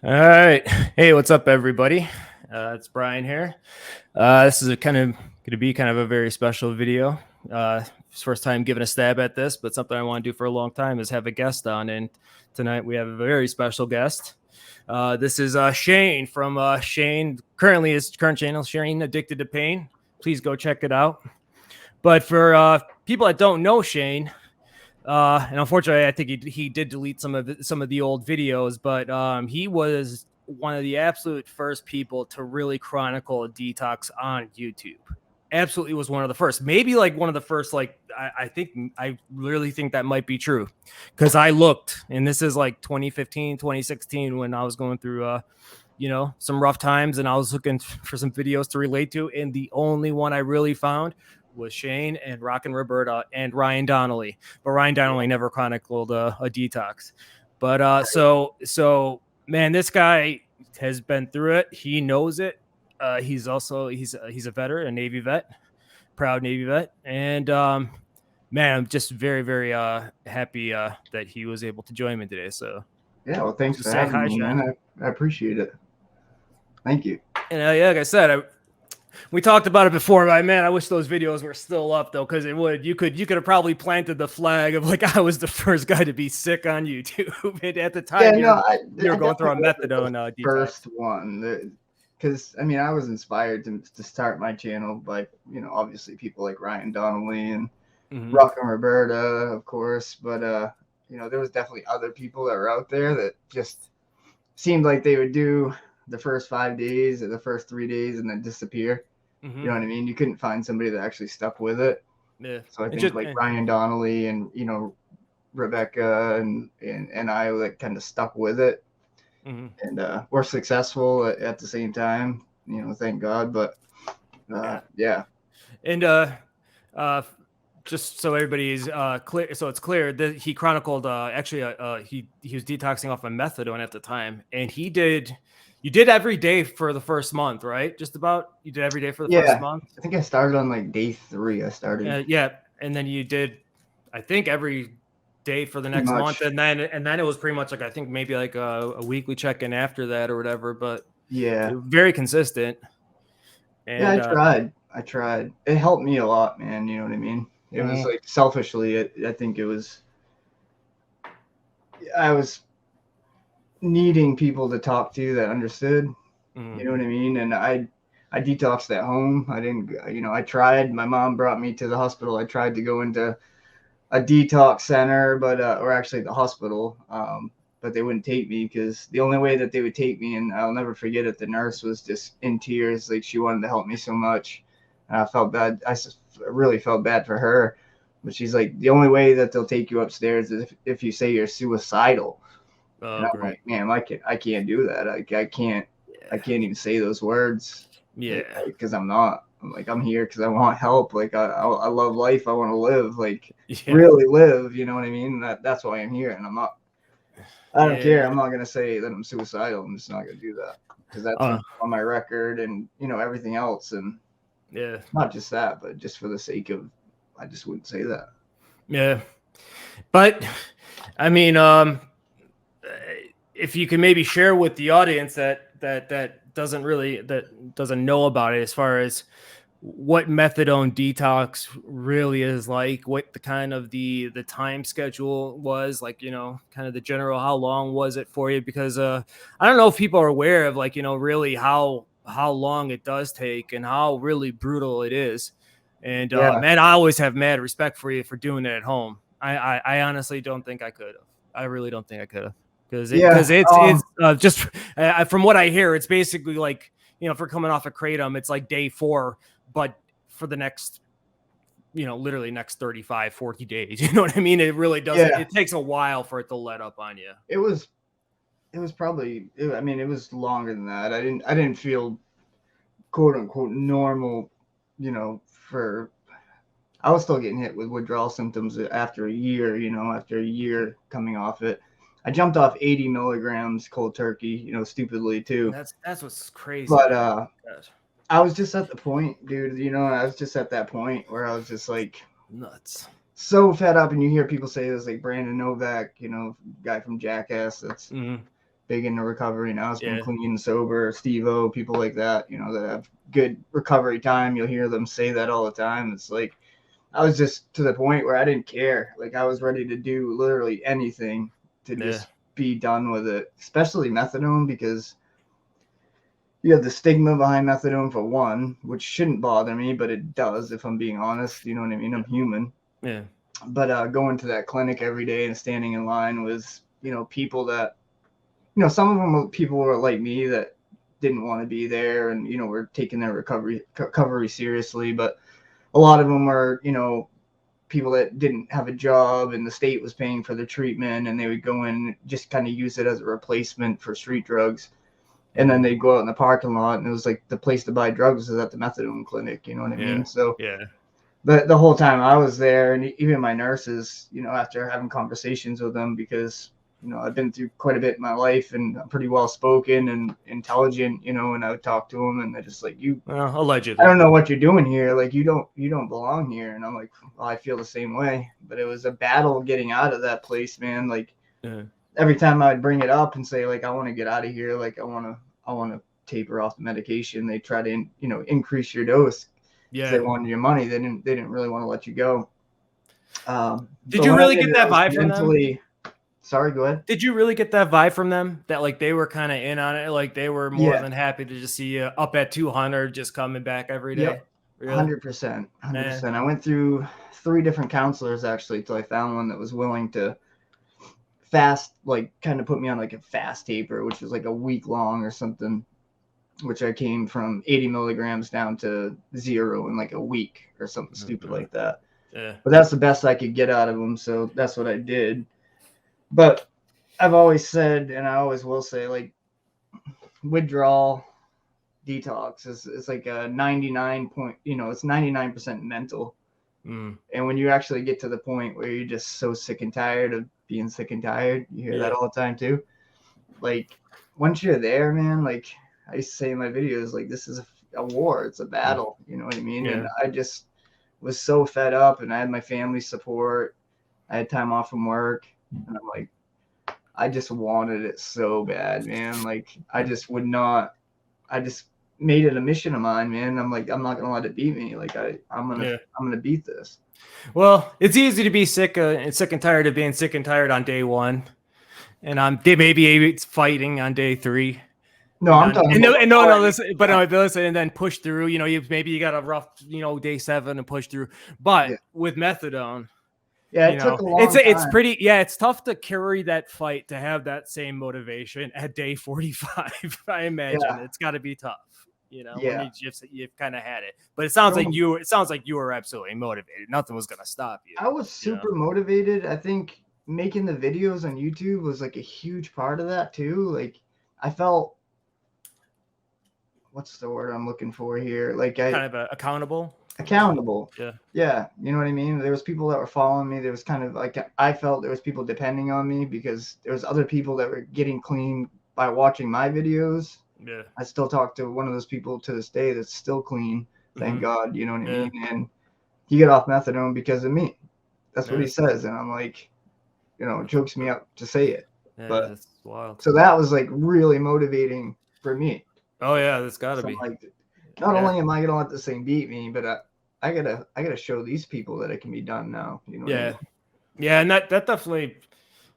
All right. Hey, what's up, everybody? It's Brian here. This is going to be kind of a very special video. First time giving a stab at this, but something I want to do for a long time is have a guest on. And tonight we have a very special guest. This is Shane from Shane. Currently, his current channel, Shane Addicted to Pain. Please go check it out. But for people that don't know Shane, and unfortunately, I think he did delete some of the old videos, but he was one of the absolute first people to really chronicle a detox on YouTube. Absolutely was one of the first, maybe like one of the first. Like I really think that might be true, because I looked, and this is like 2015, 2016 when I was going through some rough times, and I was looking for some videos to relate to, and the only one I really found was Shane and Rockin' Roberta and Ryan Donnelly, but Ryan Donnelly never chronicled a detox. But so man, this guy has been through it. He knows it. He's a veteran, a Navy vet, proud Navy vet, and man, I'm just very very happy that he was able to join me today. So yeah, well, thanks for having me, man. I appreciate it. Thank you. And yeah, like I said, we talked about it before, but man, I wish those videos were still up though, because you could have probably planted the flag of like I was the first guy to be sick on YouTube. And at the time, you were going through a methadone detox. First one, because I mean, I was inspired to start my channel by obviously people like Ryan Donnelly and Rockin' Roberta, of course, but there was definitely other people that were out there that just seemed like they would do the first 5 days or the first 3 days and then disappear. You know what I mean? You couldn't find somebody that actually stuck with it. Yeah. So I think like Ryan Donnelly and Rebecca and I like kind of stuck with it, and we're successful at the same time. Thank God. But yeah. And just so everybody's clear, so it's clear that he chronicled he was detoxing off of methadone at the time, and you did every day for the first month, right? Just about. You did every day for the first month. I think I started on like day 3. I started. Yeah, and then you did, I think, every day for the next month, and then it was pretty much like I think maybe like a weekly check-in after that or whatever. But yeah, very consistent. And, yeah, I tried. It helped me a lot, man. You know what I mean? It was like selfishly, I think it was. I was needing people to talk to that understood. You know what I mean? And I detoxed at home. I didn't, I tried. My mom brought me to the hospital. I tried to go into a detox center, but or actually the hospital, but they wouldn't take me, because the only way that they would take me, and I'll never forget it, the nurse was just in tears. Like, she wanted to help me so much, and I felt bad. I really felt bad for her, but she's like, the only way that they'll take you upstairs is if you say you're suicidal. Oh, great. Like, man, I can't do that. I can't even say those words. Yeah, because I'm not. I'm here because I want help. Like, I love life. I want to live. Like, really live. You know what I mean? That's why I'm here, and I'm not. I don't care. I'm not gonna say that I'm suicidal. I'm just not gonna do that, because that's on my record, and everything else, and not just that, but just for the sake of, I just wouldn't say that. Yeah, but I mean, if you can maybe share with the audience that doesn't know about it, as far as what methadone detox really is like, what the kind of the time schedule was like, kind of the general, how long was it for you? Because I don't know if people are aware of like, really how long it does take and how really brutal it is. And man, I always have mad respect for you for doing it at home. I honestly don't think I could have. I really don't think I could have. Because it's just from what I hear, it's basically like, if we're coming off of Kratom, it's like day 4, but for the next, literally next 35, 40 days. You know what I mean? It really does. Yeah. It takes a while for it to let up on you. It was probably, I mean, it was longer than that. I didn't feel quote unquote normal, I was still getting hit with withdrawal symptoms after a year, after a year coming off it. I jumped off 80 milligrams cold turkey, stupidly too. That's what's crazy. But I was just at the point, dude, I was just at that point where I was just like nuts, so fed up. And you hear people say this, like Brandon Novak, guy from Jackass, that's big into recovery now. It's been Yeah. Clean and Sober, Steve-O, people like that, you know, that have good recovery time. You'll hear them say that all the time. It's like, I was just to the point where I didn't care. Like, I was ready to do literally anything to just be done with it, especially methadone, because you have the stigma behind methadone for one, which shouldn't bother me, but it does, if I'm being honest. You know what I mean? I'm human. Yeah. But going to that clinic every day and standing in line was, you know, people that, you know, some of them were people were like me that didn't want to be there and, you know, were taking their recovery seriously. But a lot of them were, you know, people that didn't have a job and the state was paying for the treatment, and they would go in and just kind of use it as a replacement for street drugs. And then they'd go out in the parking lot, and it was like the place to buy drugs is at the methadone clinic. You know what I mean? So yeah. the whole time I was there, and even my nurses, you know, after having conversations with them, because, you know, I've been through quite a bit in my life and I'm pretty well spoken and intelligent, you know, and I would talk to them and they're just like, Allegedly. I don't know what you're doing here. Like, you don't belong here. And I'm like, well, I feel the same way. But it was a battle getting out of that place, man. Like, every time I would bring it up and say, like, I want to get out of here, like I want to taper off the medication, they try to, you know, increase your dose. Yeah. They wanted your money. They didn't really want to let you go. Did you really get that vibe from them? Sorry, go ahead. Did you really get that vibe from them that like they were kind of in on it? Like they were more than happy to just see you up at 200, just coming back every day? Yep. Really? 100%. 100%. I went through 3 different counselors actually till I found one that was willing to fast, like kind of put me on like a fast taper, which was like a week long or something, which I came from 80 milligrams down to 0 in like a week or something stupid like that. Yeah. But that's the best I could get out of them. So that's what I did. But I've always said, and I always will say, like, withdrawal detox is like a 99 point, you know, it's 99% mental. And when you actually get to the point where you're just so sick and tired of being sick and tired, you hear that all the time too. Like, once you're there, man, like I used to say in my videos, like, this is a war, it's a battle, you know what I mean? And I just was so fed up, and I had my family support, I had time off from work, and I'm like, I just wanted it so bad, man. Like, I just made it a mission of mine, man. I'm like, I'm not gonna let it beat me. Like, I'm gonna beat this. Well, it's easy to be sick and tired of being sick and tired on day 1, and maybe fighting on day 3. No, I'm talking about listen, and then push through. You know, maybe you got a rough, you know, day 7 and push through. But with methadone, it took a long time. It's pretty. Yeah, it's tough to carry that fight, to have that same motivation at day 45. I imagine it's got to be tough. You know, when you've kind of had it. But it sounds like you were absolutely motivated. Nothing was gonna stop you. I was super motivated. I think making the videos on YouTube was like a huge part of that too. Like, I felt, what's the word I'm looking for here? Like, kind of accountable. Yeah. You know what I mean? There was people that were following me. There was kind of like, I felt there was people depending on me because there was other people that were getting clean by watching my videos. Yeah. I still talk to one of those people to this day that's still clean. Thank God. You know what I mean? And he got off methadone because of me. That's what he says. And I'm like, you know, it chokes me up to say it. But that's wild. So that was like really motivating for me. Oh yeah, that's gotta be. Like, not only am I gonna let this thing beat me, but I gotta show these people that it can be done now. You know what I mean? Yeah, and that definitely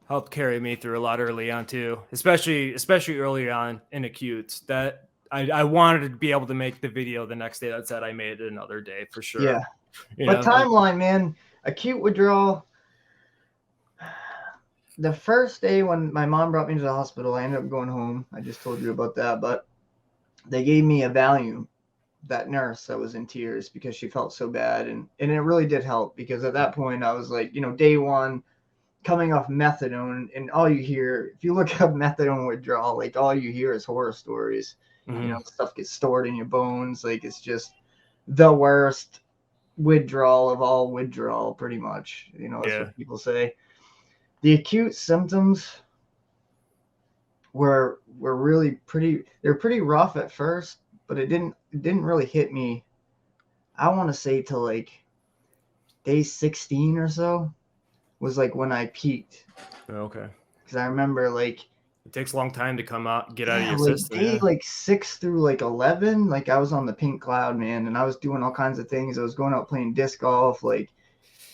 helped carry me through a lot early on too, especially early on in acutes. That I wanted to be able to make the video the next day that said I made it another day for sure. Yeah, but timeline, man, acute withdrawal. The first day when my mom brought me to the hospital, I ended up going home. I just told you about that, but they gave me a Valium. That nurse that was in tears because she felt so bad, and it really did help, because at that point I was like, you know, day 1 coming off methadone, and all you hear, if you look up methadone withdrawal, like all you hear is horror stories. You know, stuff gets stored in your bones. Like, it's just the worst withdrawal of all withdrawal, pretty much. You know, that's what people say. The acute symptoms were really they're pretty rough at first, but it didn't really hit me, I want to say, till like day 16 or so was like when I peaked. Okay. Because I remember, like, It takes a long time to come out, get out of Yeah, your like system. day Yeah. like 6 through like 11, like I was on the pink cloud, man, and I was doing all kinds of things. I was going out playing disc golf, like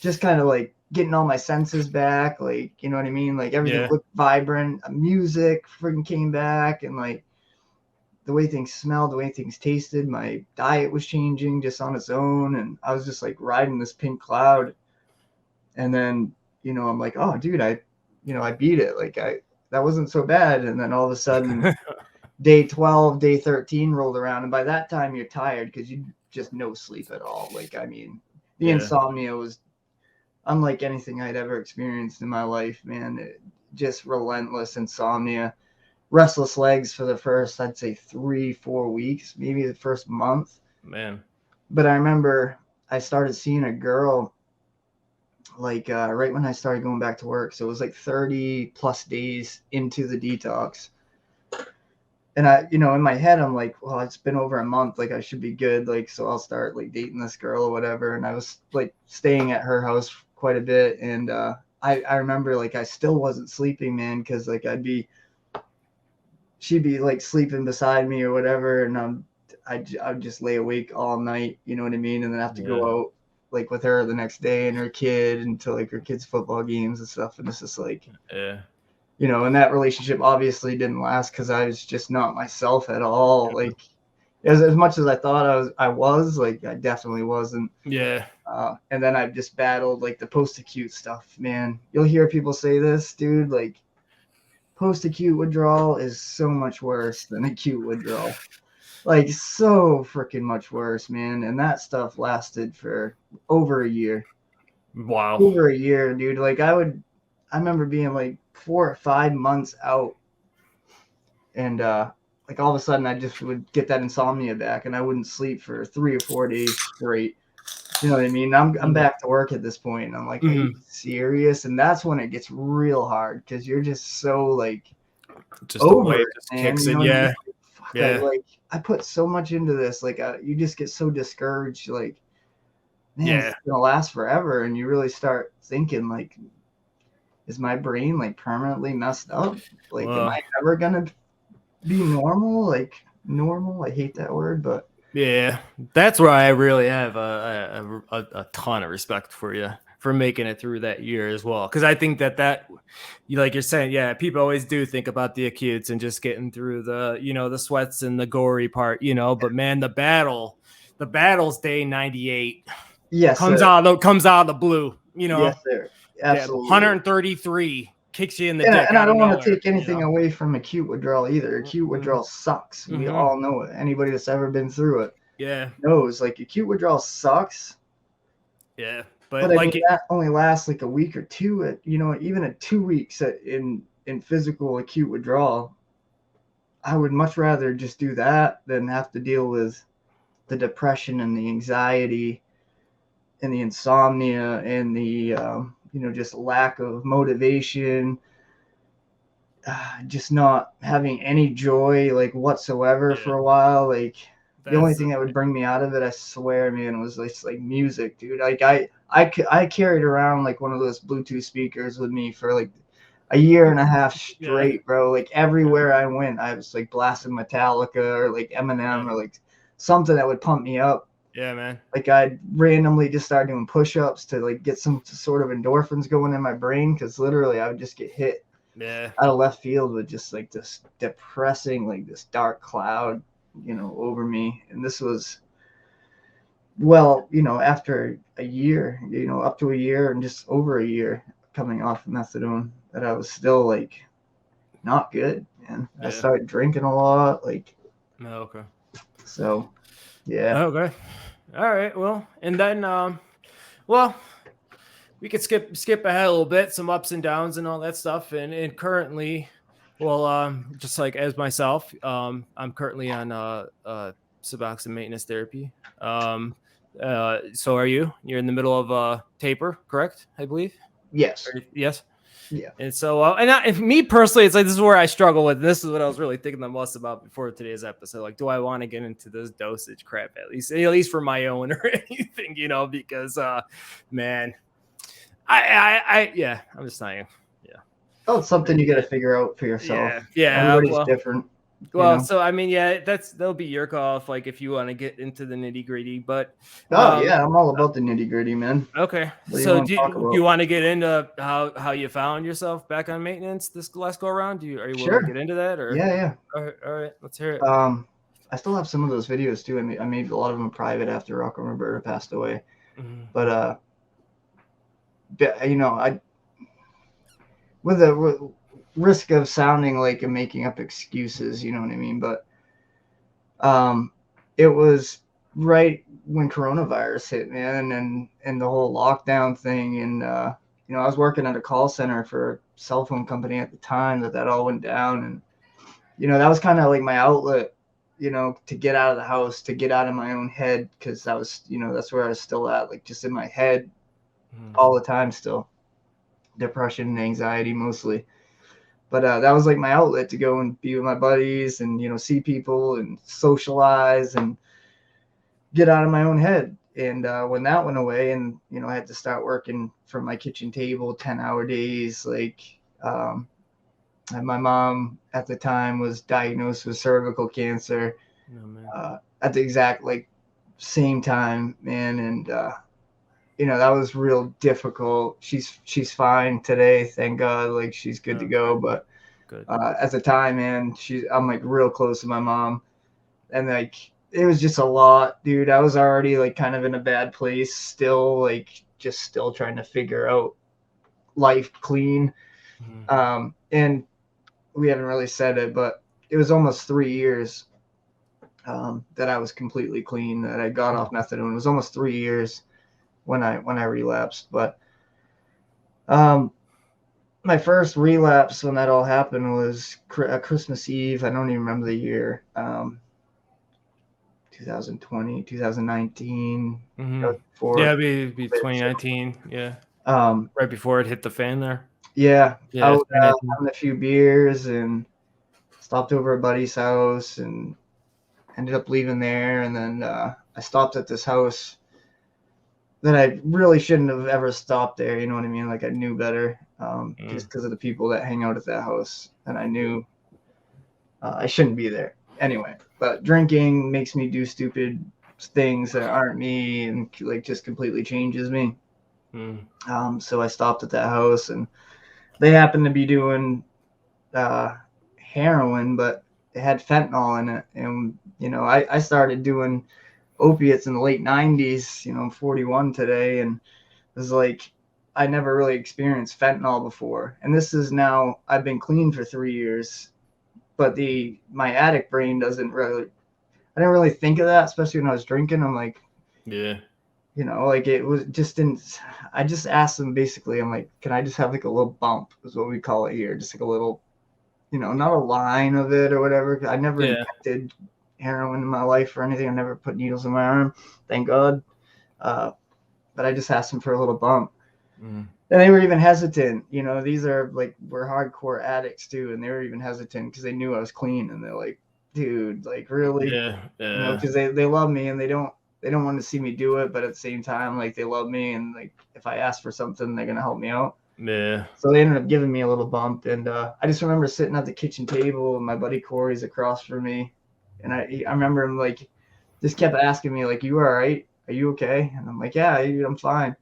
just kind of like getting all my senses back, like, you know what I mean? Like everything Yeah. looked vibrant, music freaking came back, and like the way things smelled, the way things tasted, my diet was changing just on its own, and I was just like riding this pink cloud. And then, I'm like, oh, dude, I beat it. Like that wasn't so bad. And then all of a sudden, day 12, day 13 rolled around, and by that time you're tired because you just no sleep at all. Like, I mean, the insomnia was unlike anything I'd ever experienced in my life, man. Just relentless insomnia, restless legs for the first, I'd say 3-4 weeks, maybe the first month. Man. But I remember I started seeing a girl like right when I started going back to work. So it was like 30 plus days into the detox. And I, in my head, I'm like, well, it's been over a month. Like I should be good. Like, so I'll start like dating this girl or whatever. And I was like staying at her house quite a bit. And I remember like I still wasn't sleeping, man, because like she'd be like sleeping beside me or whatever. And I'd just lay awake all night. You know what I mean? And then have to go out like with her the next day and her kid into like her kids' football games and stuff. And it's just like, and that relationship obviously didn't last because I was just not myself at all. Like as much as I thought I was like, I definitely wasn't. Yeah. And then I've just battled like the post-acute stuff, man. You'll hear people say this, dude, like post-acute withdrawal is so much worse than acute withdrawal. Like so freaking much worse, man. And that stuff lasted for over a year. Wow. Over a year, dude. Like I remember being like 4 or 5 months out, and like all of a sudden I just would get that insomnia back, and I wouldn't sleep for 3 or 4 days straight. You know what I mean? I'm back to work at this point, and I'm like, are you serious? And that's when it gets real hard because you're just so like just over, the way it just man, kicks you know in. what I mean? Yeah. Like I put so much into this, like you just get so discouraged, like, man, it's gonna last forever, and you really start thinking like, is my brain like permanently messed up? Like, am I ever gonna be normal? Like normal? I hate that word, but yeah, that's where I really have a ton of respect for you for making it through that year as well. Because I think that you like you're saying, yeah, people always do think about the acutes and just getting through the the sweats and the gory part, but man, the battle's day 98. Yes, comes out of the blue, Yes, sir. Absolutely. 133 kicks you in the dick. And I don't want to take nowhere, anything away from acute withdrawal either. Acute withdrawal sucks. We all know it. Anybody that's ever been through it knows like acute withdrawal sucks. Yeah. But I mean, that only lasts like a week or two. Even at 2 weeks in physical acute withdrawal, I would much rather just do that than have to deal with the depression and the anxiety and the insomnia and the just lack of motivation, just not having any joy like whatsoever for a while. Like the only thing that would bring me out of it, I swear, man, was like music, dude. Like I carried around like one of those Bluetooth speakers with me for like a year and a half straight, bro. Like everywhere I went, I was like blasting Metallica or like Eminem or like something that would pump me up. Yeah, man. Like I'd randomly just start doing push-ups to like get some sort of endorphins going in my brain, because literally I would just get hit out of left field with just like this depressing, like this dark cloud, over me. And this was, well, after a year, up to a year and just over a year coming off of methadone, that I was still like not good, man. I started drinking a lot, like. Okay. So, yeah. Okay. All right. Well, and then, well, we could skip ahead a little bit, some ups and downs and all that stuff. And currently, well, just like as myself, I'm currently on Suboxone maintenance therapy. So are you? You're in the middle of taper, correct? I believe. Yes. Yes. Yeah. And so, and me personally, it's like this is where I struggle with. This is what I was really thinking the most about before today's episode. Like, do I want to get into this dosage crap at least for my own or anything, because, man, I'm just saying, yeah. Oh, it's something you got to figure out for yourself. Yeah. Everybody's different. Well, so I mean, yeah, that'll be your call if you want to get into the nitty gritty. But yeah, I'm all about the nitty gritty, man. Okay, so do you want to get into how you found yourself back on maintenance this last go around? Are you willing to get into that? Or yeah. All right, let's hear it. I still have some of those videos too. I made a lot of them private after Rocco and Roberta passed away. But you know, with the risk of sounding like I'm making up excuses, you know what I mean? But it was right when coronavirus hit, man, and the whole lockdown thing, and you know, I was working at a call center for a cell phone company at the time that all went down, and you know, that was kind of like my outlet, you know, to get out of the house, to get out of my own head, because that was, you know, that's where I was still at, like just in my head all the time still. Depression and anxiety mostly. But that was like my outlet to go and be with my buddies and, you know, see people and socialize and get out of my own head. And when that went away and, you know, I had to start working from my kitchen table, 10-hour days, like and my mom at the time was diagnosed with cervical cancer at the exact like same time, man. And, you know, that was real difficult. She's fine today, thank God. Like she's good to go. But at the time, man, I'm like real close to my mom, and like it was just a lot, dude. I was already like kind of in a bad place, still like just still trying to figure out life clean. And we haven't really said it, but it was almost 3 years that I was completely clean, that I got off methadone. It was almost 3 years when I relapsed. But my first relapse when that all happened was Christmas Eve. I don't even remember the year. 2020, 2019. Yeah, it'd be 2019. Yeah. Right before it hit the fan there. Yeah. I was having a few beers and stopped over at a buddy's house and ended up leaving there. And then I stopped at this house that I really shouldn't have ever stopped there. You know what I mean? Like I knew better, just because of the people that hang out at that house. And I knew I shouldn't be there anyway. But drinking makes me do stupid things that aren't me, and like just completely changes me. So I stopped at that house, and they happened to be doing heroin, but it had fentanyl in it. And you know, I started doing opiates in the late 90s. You know, I'm 41 today, and it was like I never really experienced fentanyl before. And this is now, I've been clean for 3 years, but my addict brain I didn't really think of that, especially when I was drinking. I'm like, you know, like it was just didn't. I just asked them basically, I'm like, can I just have like a little bump, is what we call it here, just like a little, you know, not a line of it or whatever. I never injected heroin in my life or anything. I never put needles in my arm, thank God. But I just asked them for a little bump. And they were even hesitant. You know, these are like, we're hardcore addicts too, and they were even hesitant because they knew I was clean, and they're like, dude, like really? You know, because they love me, and they don't want to see me do it, but at the same time, like they love me, and like if I ask for something, they're gonna help me out. So they ended up giving me a little bump, and I just remember sitting at the kitchen table, and my buddy Corey's across from me, and I remember him like just kept asking me like, "You all right? Are you okay?" And I'm like, "Yeah, dude, I'm fine."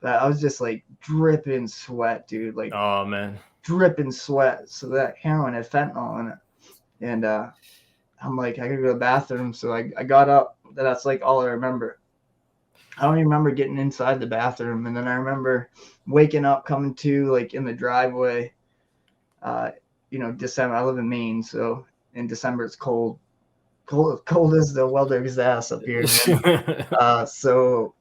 But I was just like dripping sweat, dude. Like, oh man, dripping sweat. So that heroin had fentanyl in it, and I'm like, I gotta go to the bathroom. So I got up. That's like all I remember. I don't even remember getting inside the bathroom. And then I remember waking up, coming to like in the driveway. You know, December. I live in Maine, so in December it's cold as the welder's ass up here. So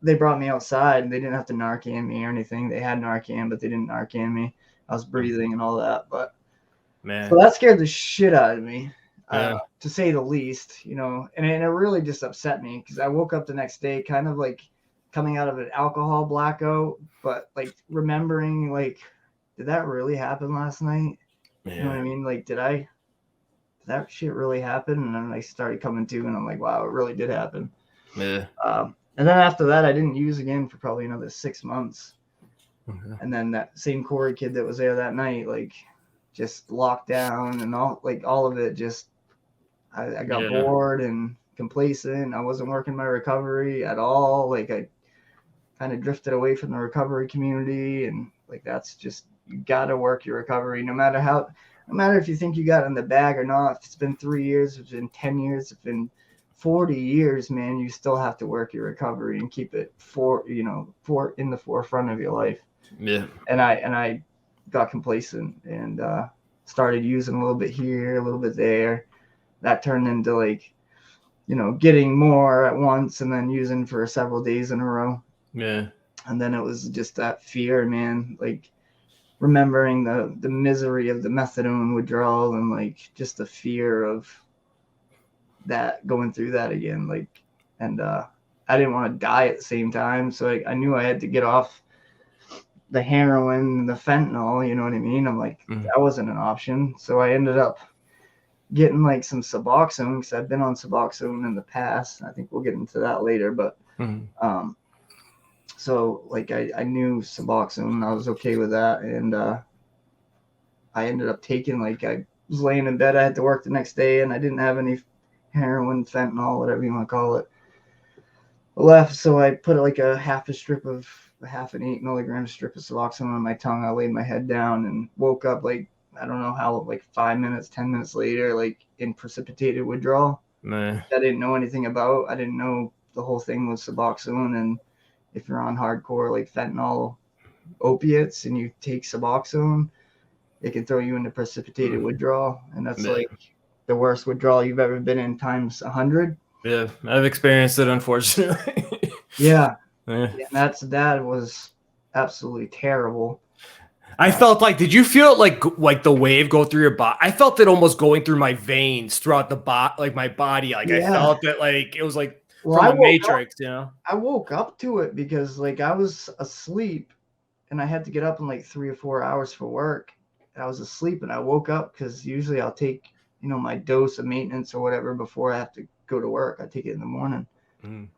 they brought me outside, and they didn't have to Narcan me or anything. They had Narcan, but they didn't Narcan me. I was breathing and all that, but man, so that scared the shit out of me, to say the least, you know. And it really just upset me because I woke up the next day kind of like coming out of an alcohol blackout, but like remembering like, did that really happen last night? You know what I mean? Like, did that shit really happen? And then I started coming to, and I'm like, wow, it really did happen. And then after that, I didn't use again for probably another 6 months. Okay. And then that same Corey kid that was there that night, like, just locked down and all of it. Just I got bored and complacent. I wasn't working my recovery at all. Like, I kind of drifted away from the recovery community, and like, that's just, you gotta work your recovery, no matter if you think you got it in the bag or not. If it's been 3 years, if it's been 10 years, if it's been 40 years, man, you still have to work your recovery and keep it in the forefront of your life. Yeah. And I got complacent and started using a little bit here, a little bit there. That turned into, like, getting more at once and then using for several days in a row. Yeah. And then it was just that fear, man, like, remembering the misery of the methadone withdrawal and, like, just the fear of that, going through that again. Like, and I didn't want to die at the same time. So I knew I had to get off the heroin and the fentanyl, you know what I mean? I'm like, that wasn't an option. So I ended up getting, like, some Suboxone, because I've been on Suboxone in the past. I think we'll get into that later, but so, like, I knew Suboxone, I was okay with that, and I ended up taking, like, I was laying in bed, I had to work the next day, and I didn't have any heroin, fentanyl, whatever you want to call it, left. So I put, like, a half an 8 milligram strip of Suboxone on my tongue. I laid my head down and woke up, like, I don't know how, like 5 minutes, 10 minutes later, like, in precipitated withdrawal. Man. I didn't know anything about. I didn't know the whole thing was Suboxone. And if you're on hardcore, like, fentanyl opiates and you take Suboxone, it can throw you into precipitated withdrawal. And that's like the worst withdrawal you've ever been in times 100. Yeah, I've experienced it, unfortunately. Yeah. And that was absolutely terrible. I felt like, did you feel like the wave go through your body? I felt it almost going through my veins throughout my body. Like, I felt it, like, it was like from a Matrix, I woke up to it because, like, I was asleep and I had to get up in, like, 3 or 4 hours for work. And I was asleep and I woke up because usually I'll take, my dose of maintenance or whatever before I have to go to work. I take it in the morning.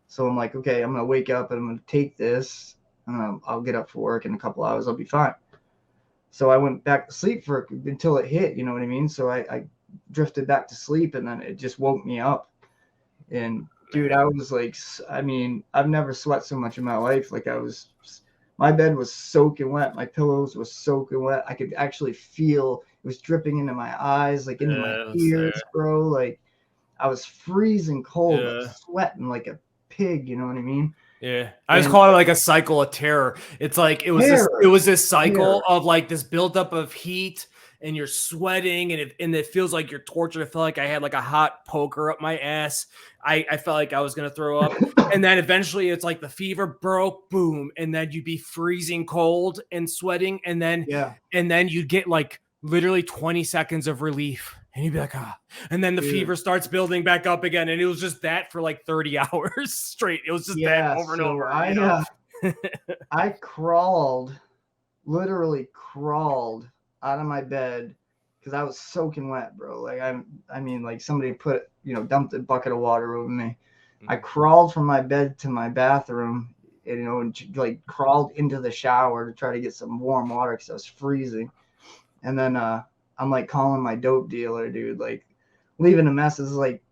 So I'm like, okay, I'm going to wake up and I'm going to take this. I'll get up for work in a couple hours. I'll be fine. So I went back to sleep until it hit, you know what I mean? So I drifted back to sleep, and then it just woke me up. And dude, I was like, I mean, I've never sweat so much in my life. Like, my bed was soaking wet. My pillows were soaking wet. I could actually feel it was dripping into my eyes, like into my ears, bro. Like, I was freezing cold, like, sweating like a pig, you know what I mean? Yeah, I just call it like a cycle of terror. It's like it was this cycle of, like, this buildup of heat, and you're sweating, and it feels like you're tortured. I felt like I had, like, a hot poker up my ass. I felt like I was gonna throw up, and then eventually it's like the fever broke, boom, and then you'd be freezing cold and sweating, and then you'd get, like, literally 20 seconds of relief. And you'd be like, and then the fever starts building back up again. And it was just that for like 30 hours straight. It was just that over and over. I literally crawled out of my bed because I was soaking wet, bro. Like, I mean, like, somebody dumped a bucket of water over me. I crawled from my bed to my bathroom, and like, crawled into the shower to try to get some warm water because I was freezing. And then, I'm like calling my dope dealer, dude, like, leaving a message, like,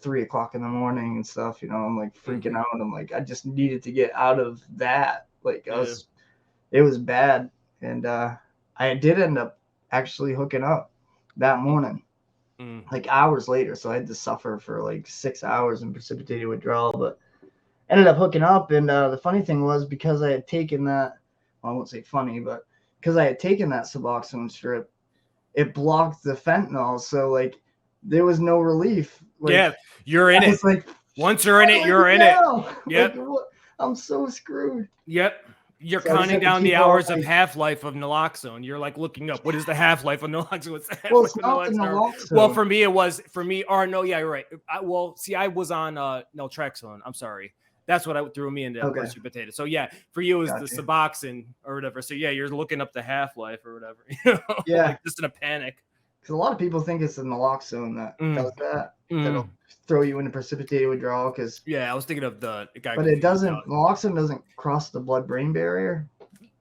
3 o'clock in the morning and stuff, I'm like freaking out. I'm like, I just needed to get out of that. Like, it was bad. And I did end up actually hooking up that morning, like, hours later. So I had to suffer for like 6 hours in precipitated withdrawal, but ended up hooking up. And the funny thing was, because I had taken that, well, I won't say funny, but because I had taken that Suboxone strip, it blocked the fentanyl, so, like, there was no relief. Like, you're in it. Like, once you're in it, you're in it. Yep. Like, I'm so screwed. Yep. You're counting down the hours of half-life of naloxone. You're, like, looking up, what is the half-life of naloxone? What's the half-life of naloxone? Well, for me, you're right. I was on naltrexone. I'm sorry. That's what threw me into sweet potato. So for you it was the Suboxone or whatever. So you're looking up the half-life or whatever. Like, just in a panic. Because a lot of people think it's the naloxone that does that. That'll throw you into precipitated withdrawal. Because I was thinking of the guy. But it doesn't. Naloxone doesn't cross the blood-brain barrier.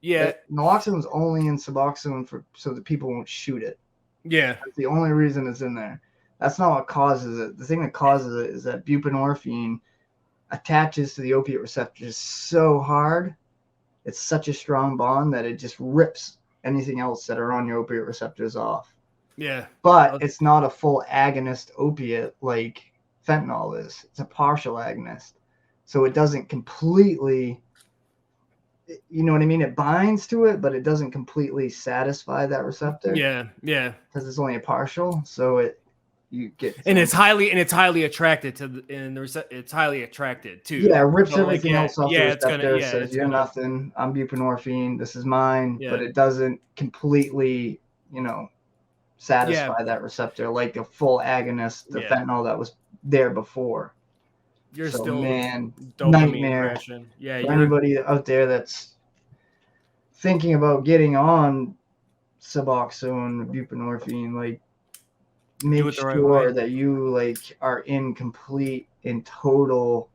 Yeah. Naloxone's only in Suboxone so that people won't shoot it. Yeah. That's the only reason it's in there. That's not what causes it. The thing that causes it is that buprenorphine attaches to the opiate receptors so hard. It's such a strong bond that it just rips anything else that are on your opiate receptors off. Yeah. But it's not a full agonist opiate like fentanyl is. It's a partial agonist. So it doesn't completely, you know what I mean? It binds to it, but it doesn't completely satisfy that receptor. Yeah. Yeah. Because it's only a partial. So you get, and it's highly attracted to it's highly attracted too. Yeah, it rips everything else off the receptor. Says you're nothing. I'm buprenorphine. This is mine. Yeah. But it doesn't completely, satisfy that receptor like a full agonist, the fentanyl that was there before. You're still nightmare. Yeah, for anybody out there that's thinking about getting on Suboxone, buprenorphine, like make sure that you are in complete and total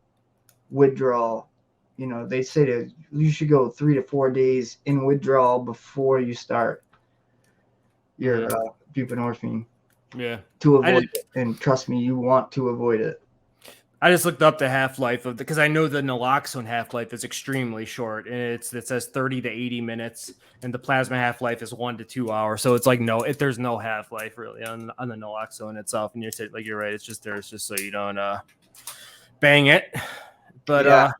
withdrawal. They say that you should go 3 to 4 days in withdrawal before you start your buprenorphine. Yeah. To avoid it. And trust me, you want to avoid it. I just looked up the half-life of because I know the naloxone half-life is extremely short, and it says 30 to 80 minutes, and the plasma half-life is 1 to 2 hours. So it's there's no half-life really on the naloxone itself. And you're right, it's just so you don't bang it. But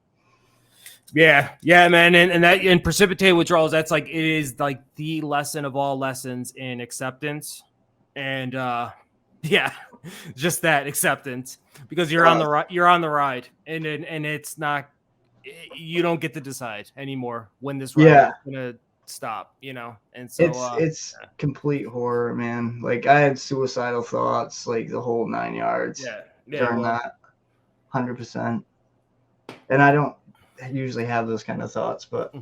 yeah, man, and precipitated withdrawals, that's it is the lesson of all lessons in acceptance, and just that acceptance, because you're on the ride, and it's not, you don't get to decide anymore when this ride is gonna stop, and so it's complete horror, man. I had suicidal thoughts the whole 9 yards during that 100%, and I don't usually have those kind of thoughts, but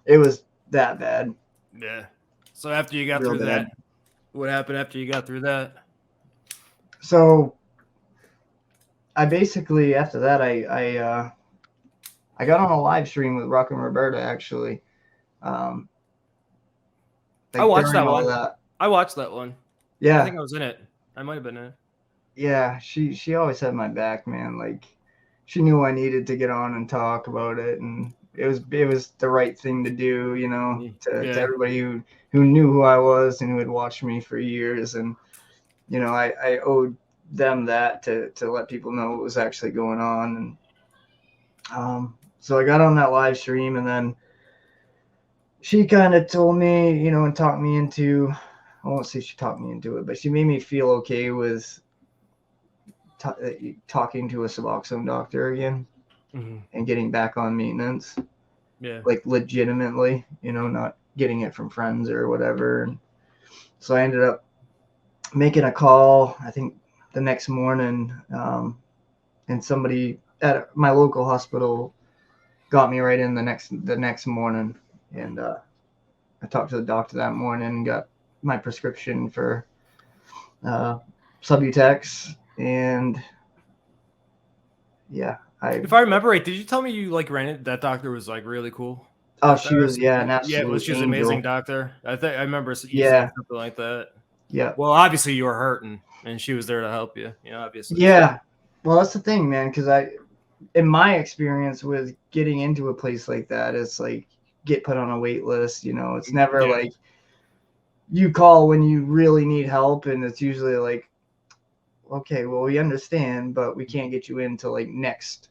it was that bad. Yeah. So after you got through that, what happened after you got through that? So I basically, after that, I got on a live stream with Rock and Roberta, actually. I watched that one. I watched that one. Yeah. I think I was in it. I might have been in it. Yeah, she always had my back, man. She knew I needed to get on and talk about it, and it was the right thing to do, to everybody who knew who I was and who had watched me for years. And I owed them that to let people know what was actually going on. And so I got on that live stream, and then she kind of told me, and talked me into, I won't say she talked me into it, but she made me feel okay with talking to a Suboxone doctor again, and getting back on maintenance. Yeah. Legitimately, not getting it from friends or whatever. And so I ended up making a call, I think the next morning, and somebody at my local hospital got me right in the next morning. And I talked to the doctor that morning and got my prescription for Subutex. And yeah, if I remember right, did you tell me you ran it? That doctor was really cool. Oh, she was an absolute she was an amazing doctor. I remember you saying something like that. Yeah. Well, obviously you were hurting, and she was there to help you. Obviously. Yeah. Well, that's the thing, man. Because in my experience with getting into a place like that, it's get put on a wait list. It's never you call when you really need help, and it's usually okay, well, we understand, but we can't get you in until next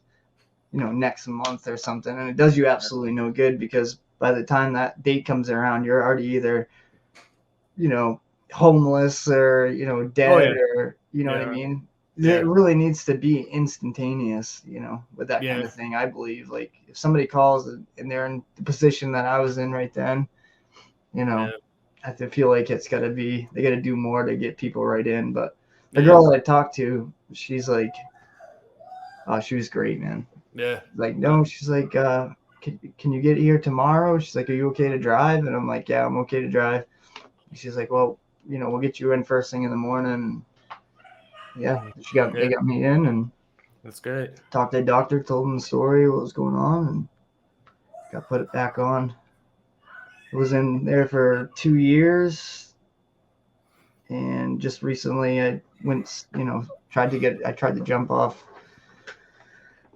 month or something. And it does you absolutely no good, because by the time that date comes around, you're already either, homeless or, dead, or, what I mean? Yeah. It really needs to be instantaneous, with that kind of thing. I believe if somebody calls and they're in the position that I was in right then, I feel like they got to do more to get people right in. But the girl that I talked to, she's she was great, man. Yeah. No, she's can you get here tomorrow? She's are you okay to drive? And I'm yeah, I'm okay to drive. And she's well, we'll get you in first thing in the morning. Yeah, they got me in, and that's great. Talked to the doctor, told him the story, what was going on, and got put it back on. was in there for 2 years, and just recently I went, tried to jump off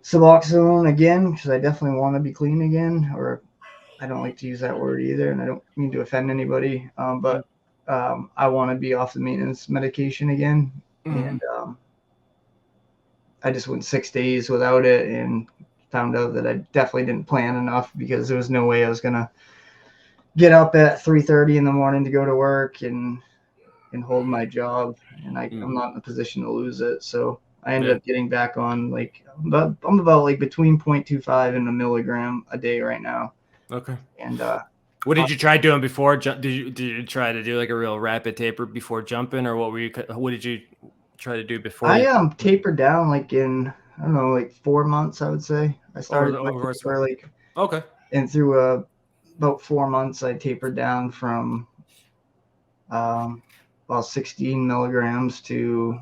Suboxone again because I definitely want to be clean again, or I don't like to use that word either, and I don't mean to offend anybody, but I want to be off the maintenance medication again, and I just went 6 days without it and found out that I definitely didn't plan enough because there was no way I was gonna get up at 3:30 in the morning to go to work and hold my job, and I'm not in a position to lose it. So I ended up getting back on I'm about like between 0.25 and a milligram a day right now. Okay. And what did you try doing before? Did you try to do like a real rapid taper before jumping, or what did you try to do before? I tapered down like in, I don't know, like 4 months, I would say. I started okay. And through about 4 months I tapered down from about 16 milligrams to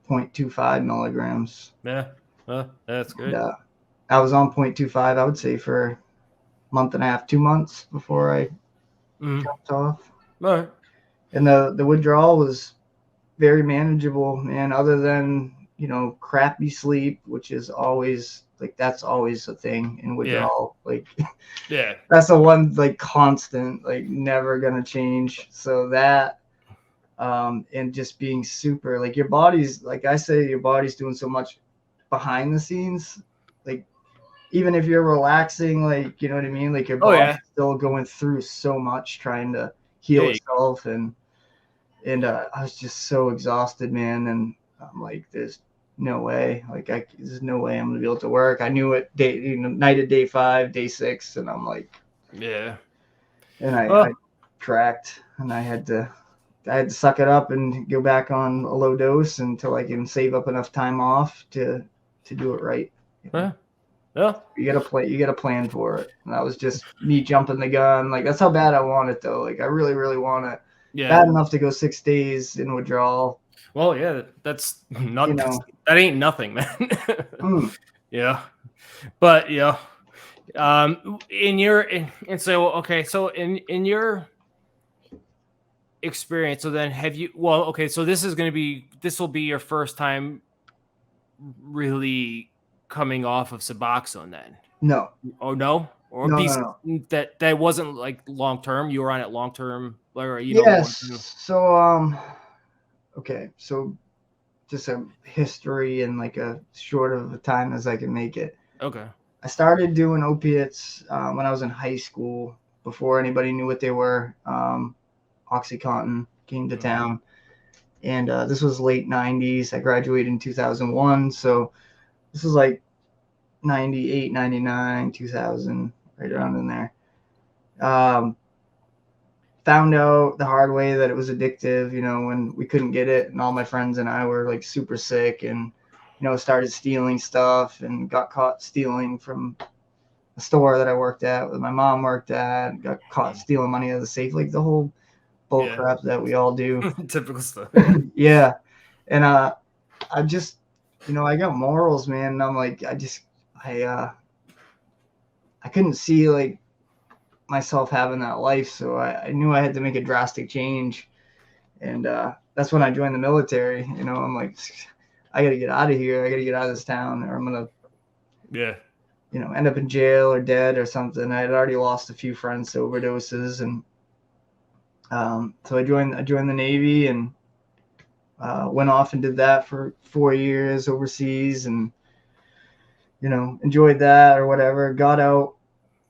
0.25 milligrams. Yeah, that's good. And, I was on 0.25, I would say, for a month and a half, 2 months before I jumped off. All right. And the withdrawal was very manageable, man, other than, crappy sleep, which is always that's always a thing in withdrawal. That's the one constant, never gonna change. So that and just being super, your body's, I say, your body's doing so much behind the scenes, even if you're relaxing, you know what I mean, your body's still going through so much trying to heal itself. And I was just so exhausted, man, and I'm like, there's no way, there's no way I'm gonna be able to work. I knew it night of day 5, day 6, and I'm like, and I cracked, and I had to suck it up and go back on a low dose until I can save up enough time off to do it right. You gotta plan for it. And that was just me jumping the gun. That's how bad I want it, though. I really, really want it. Bad enough to go 6 days in withdrawal. Well, yeah, that's not, that ain't nothing, man. Yeah. But in your experience, so then have you, so this will be your first time really coming off of Suboxone then? No. Oh, no? Or no. That wasn't long term. You were on it long term, or yes. So okay, so just a history and a short of a time as I can make it. Okay. I started doing opiates when I was in high school, before anybody knew what they were. OxyContin came to town, and this was late 90s. I graduated in 2001, so this was 98, 99, 2000, right around in there. Found out the hard way that it was addictive, when we couldn't get it, and all my friends and I were super sick, and started stealing stuff and got caught stealing from the store that I worked at, that my mom worked at, got caught stealing money out of the safe, the whole bull crap that we all do. Typical stuff. Yeah. And I just, I got morals, man, and I'm like, I couldn't see myself having that life, so I knew I had to make a drastic change. And that's when I joined the military. I'm like, I gotta get out of here, I gotta get out of this town, or I'm gonna end up in jail or dead or something. I had already lost a few friends to overdoses, and so I joined the Navy, and went off and did that for 4 years overseas, and enjoyed that or whatever. Got out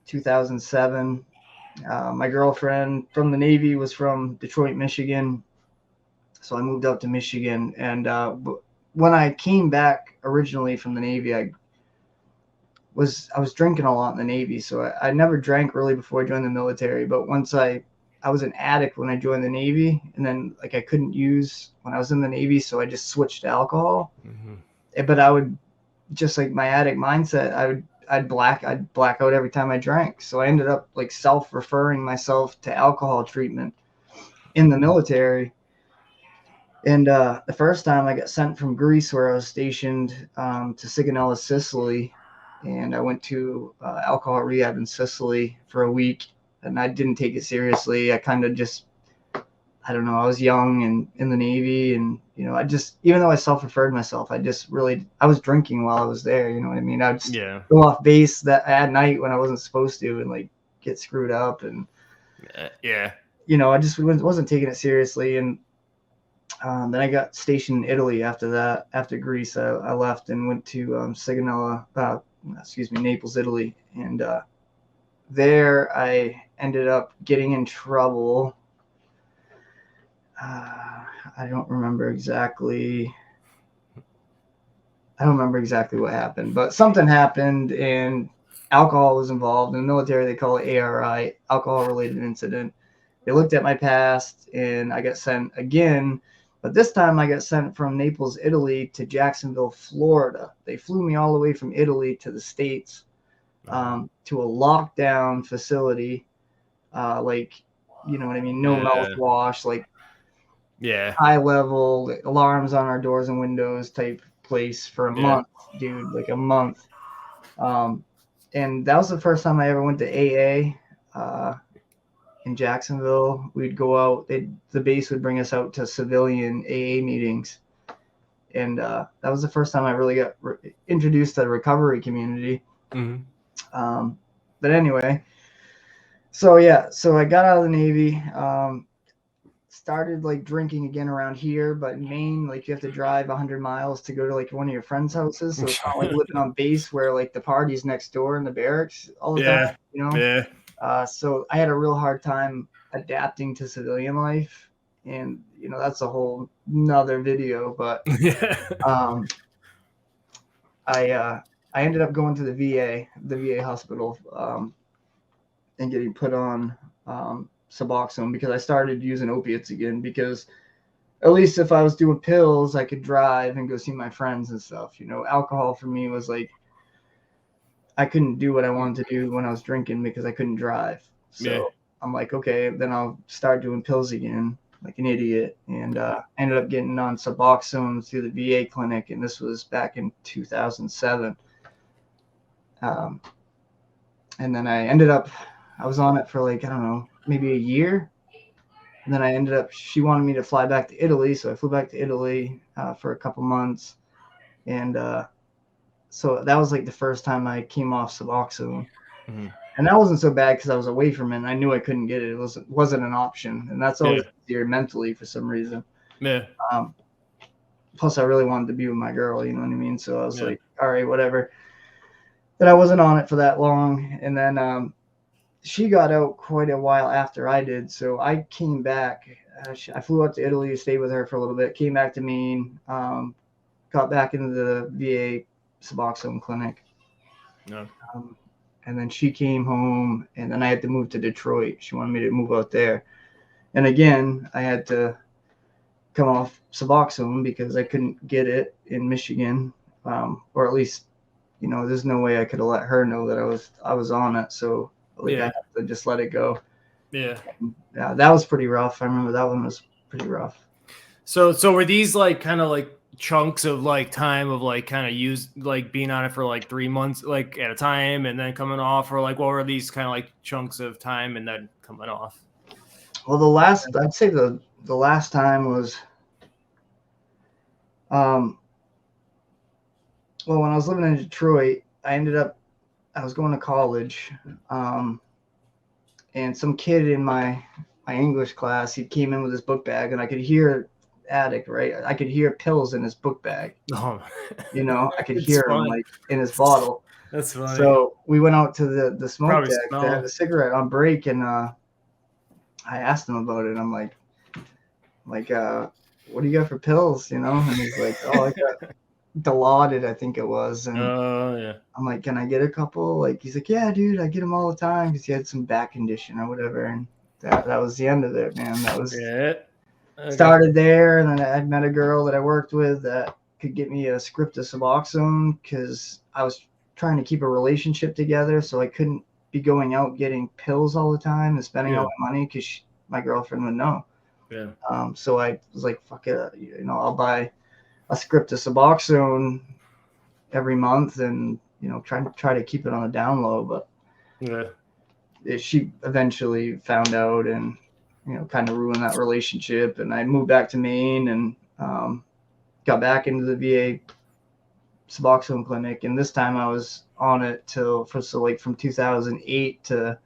2007. My girlfriend from the Navy was from Detroit, Michigan, so I moved up to Michigan. And when I came back originally from the Navy, I was drinking a lot in the Navy, so I never drank really before I joined the military. But once I was an addict when I joined the Navy, and then I couldn't use when I was in the Navy, so I just switched to alcohol. But I would, just my addict mindset, I'd black out every time I drank. So I ended up self-referring myself to alcohol treatment in the military. And the first time I got sent from Greece, where I was stationed, to Sigonella, Sicily, and I went to alcohol rehab in Sicily for a week. and I didn't take it seriously. I kind of just, I don't know, I was young and in the Navy, and you know, I just, even though I self-referred myself, I was drinking while I was there. You know what I mean? I'd just go off base that at night when I wasn't supposed to, and like get screwed up, and you know, I just wasn't taking it seriously. And then I got stationed in Italy after that. After Greece, I left and went to Naples, Italy, and there I ended up getting in trouble. I don't remember exactly what happened, but something happened and alcohol was involved. In the military, they call it ARI, alcohol-related incident. They looked at my past and I got sent again, but this time I got sent from Naples, Italy to Jacksonville, Florida. They flew me all the way from Italy to the States, to a lockdown facility, like, you know what I mean? No mouthwash, like high level alarms on our doors and windows type place for a month, dude, like a month. And that was the first time I ever went to AA in Jacksonville. We'd go out, the base would bring us out to civilian AA meetings. And that was the first time I really got introduced to the recovery community. But anyway, so I got out of the Navy, started like drinking again around here, but in Maine, like you have to drive 100 miles to go to like one of your friends' houses. So it's not like living on base where like the party's next door in the barracks all the time, you know? So I had a real hard time adapting to civilian life. And, you know, that's a whole nother video, but I ended up going to the VA hospital, and getting put on Suboxone because I started using opiates again, because at least if I was doing pills, I could drive and go see my friends and stuff. You know, alcohol for me was like, I couldn't do what I wanted to do when I was drinking because I couldn't drive. So I'm like, okay, then I'll start doing pills again like an idiot. And ended up getting on Suboxone through the VA clinic. And this was back in 2007. And then I was on it for like, I don't know, maybe a year. And then she wanted me to fly back to Italy. So I flew back to Italy for a couple months. And so that was like the first time I came off Suboxone. And that wasn't so bad because I was away from it and I knew I couldn't get it. It wasn't an option. And that's always easier mentally for some reason. Plus I really wanted to be with my girl, you know what I mean? So I was like, all right, whatever. But I wasn't on it for that long. And then she got out quite a while after I did. So I came back. I flew out to Italy to stay with her for a little bit, came back to Maine, got back into the VA Suboxone clinic. And then she came home, and then I had to move to Detroit. She wanted me to move out there. And again, I had to come off Suboxone because I couldn't get it in Michigan, or at least, you know, there's no way I could have let her know that I was on it. So I had to just let it go. Yeah, that was pretty rough. I remember that one was pretty rough. So were these like kind of like chunks of like time of like kind of like being on it for like 3 months like at a time and then coming off, or like what were these kind of like chunks of time and then coming off? Well, I'd say the last time was well, when I was living in Detroit, I was going to college, and some kid in my English class, he came in with his book bag, and I could hear addict, right? I could hear pills in his book bag. You know, I could hear him like in his bottle. That's funny. So we went out to the smoke deck to have a cigarette on break, and I asked him about it. I'm like, what do you got for pills? You know? And he's like, oh, I got Dilaudid, I think it was. And I'm like, can I get a couple? Like, he's like, yeah, dude, I get them all the time because he had some back condition or whatever. And that was the end of it, man. That was started there, and then I met a girl that I worked with that could get me a script of Suboxone because I was trying to keep a relationship together, so I couldn't be going out getting pills all the time and spending all my money because my girlfriend would know. So I was like, fuck it, you know, I'll buy a script of Suboxone every month and, you know, try to keep it on a down low. But she eventually found out and, kind of ruined that relationship. And I moved back to Maine and got back into the VA Suboxone clinic. And this time I was on it from 2008 to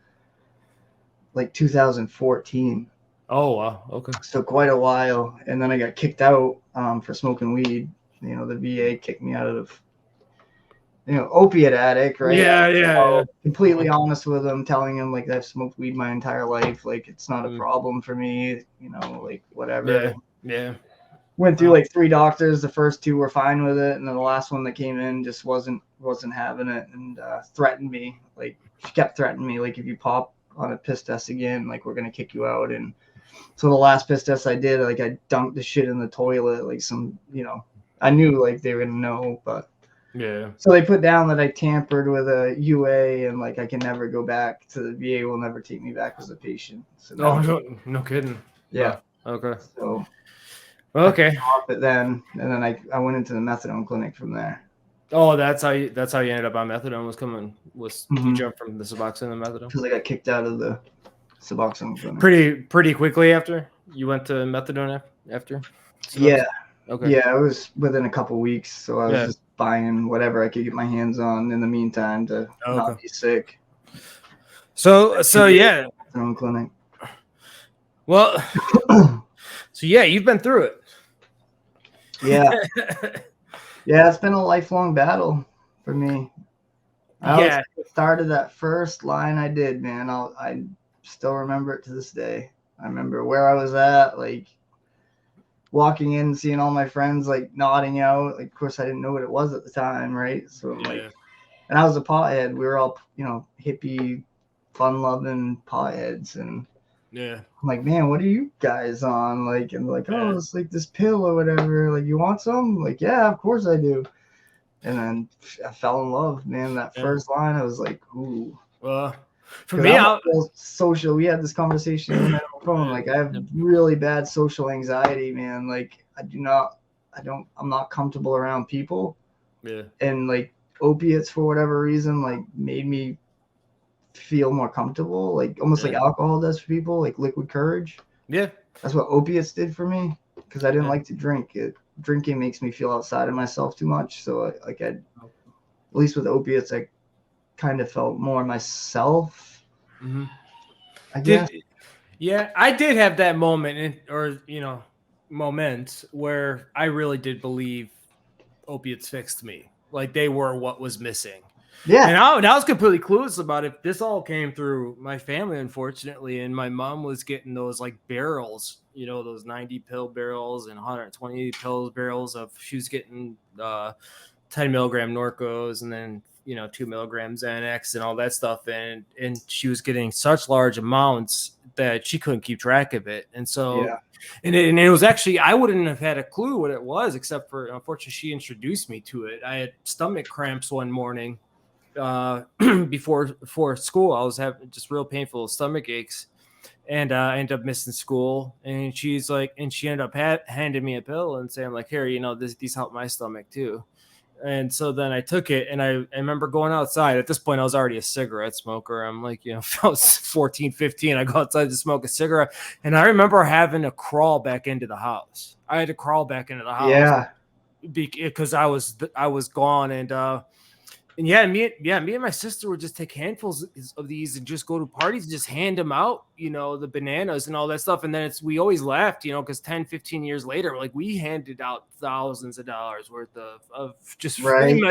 like 2014. Oh, wow. Okay. So quite a while. And then I got kicked out for smoking weed. The VA kicked me out of, opiate addict, right? Yeah. Completely honest with them, telling them like I've smoked weed my entire life. Like it's not a problem for me, like whatever. Yeah. Went through like 3 doctors. The first 2 were fine with it. And then the last one that came in just wasn't having it and threatened me. Like she kept threatening me, like if you pop on a piss test again, like we're going to kick you out. And so the last piss test I did, like I dumped the shit in the toilet, like some, I knew like they were going to know, but yeah. So they put down that I tampered with a UA and like I can never go back to the VA. Will never take me back as a patient. So no kidding. Yeah. Oh, okay. So okay. But then I went into the methadone clinic from there. Oh, that's how you ended up on methadone. You jumped from the Suboxone to methadone? Because I got kicked out of the Suboxone clinic. Pretty quickly after you went to methadone after? Suboxone? Yeah. Okay. Yeah, it was within a couple weeks. So I was just buying whatever I could get my hands on in the meantime to not be sick. So yeah. Methadone clinic. Well, so yeah, you've been through it. Yeah. Yeah, it's been a lifelong battle for me. I started that first line I did, man. I still remember it to this day. I remember where I was at, like walking in, seeing all my friends like nodding out. Like, of course, I didn't know what it was at the time, right? So I'm like, and I was a pothead. We were all, hippie, fun-loving potheads, and I'm like, man, what are you guys on? Like, and like, oh, it's like this pill or whatever. Like, you want some? I'm like, yeah, of course I do. And then I fell in love, man. That first line, I was like, ooh. Well, for me, social. We had this conversation on the phone. Like, I have really bad social anxiety, man. Like, I'm not comfortable around people. Yeah. And like opiates, for whatever reason, like made me feel more comfortable, like almost like alcohol does for people, like liquid courage. Yeah. That's what opiates did for me, because I didn't like to drink. Drinking makes me feel outside of myself too much. So at least with opiates, I kind of felt more myself. Mm-hmm. I guess. I did have that moment, moments where I really did believe opiates fixed me. Like they were what was missing. Yeah. And I was completely clueless about it. This all came through my family, unfortunately. And my mom was getting those like barrels, those 90 pill barrels and 120 pills barrels she was getting 10 milligram Norcos and then, 2 milligrams Xanax and all that stuff. And she was getting such large amounts that she couldn't keep track of it. And so, and it was actually, I wouldn't have had a clue what it was, except for, unfortunately, she introduced me to it. I had stomach cramps one morning. Before school, I was having just real painful stomach aches, and I ended up missing school. And she ended up handing me a pill and saying like, here, these help my stomach too. And so then I took it, and I remember going outside. At this point, I was already a cigarette smoker. I'm like, if I was 14, 15, I go outside to smoke a cigarette. And I remember having to crawl back into the house. I had to crawl back into the house. Yeah. Because I was gone. And me and my sister would just take handfuls of these and just go to parties and just hand them out, the bananas and all that stuff. And then we always laughed, because 10, 15 years later, like we handed out thousands of dollars worth of just free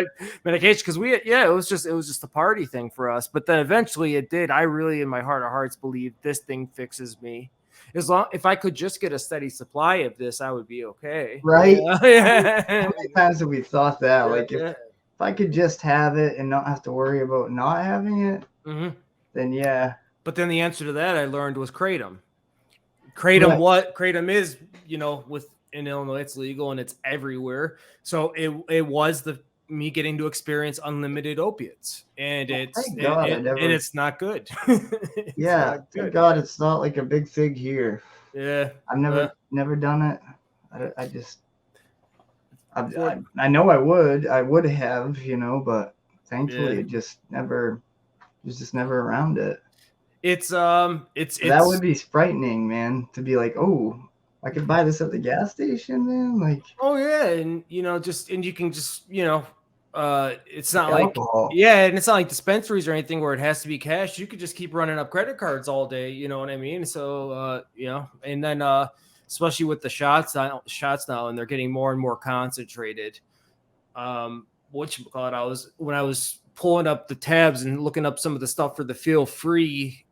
medication. Cause it was just a party thing for us. But then eventually it did. I really, in my heart of hearts, believe this thing fixes me. If I could just get a steady supply of this, I would be okay. Right. Yeah. How many times have we thought that? If I could just have it and not have to worry about not having it, then yeah. But then the answer to that I learned was Kratom. Kratom is, in Illinois, it's legal and it's everywhere. So it was me getting to experience unlimited opiates, and it's not good. Thank God it's not like a big thing here. Yeah, I've never done it. I know I would have, but thankfully it just never, was just never around it. That would be frightening, man, to be like, oh, I could buy this at the gas station, man. Like, oh yeah, and and you can just it's not like alcohol. yeah, and it's not like dispensaries or anything where it has to be cash. You could just keep running up credit cards all day. You know what I mean? So and then especially with the shots now, and they're getting more and more concentrated. Whatchamacallit, when I was pulling up the tabs and looking up some of the stuff for the Feel Free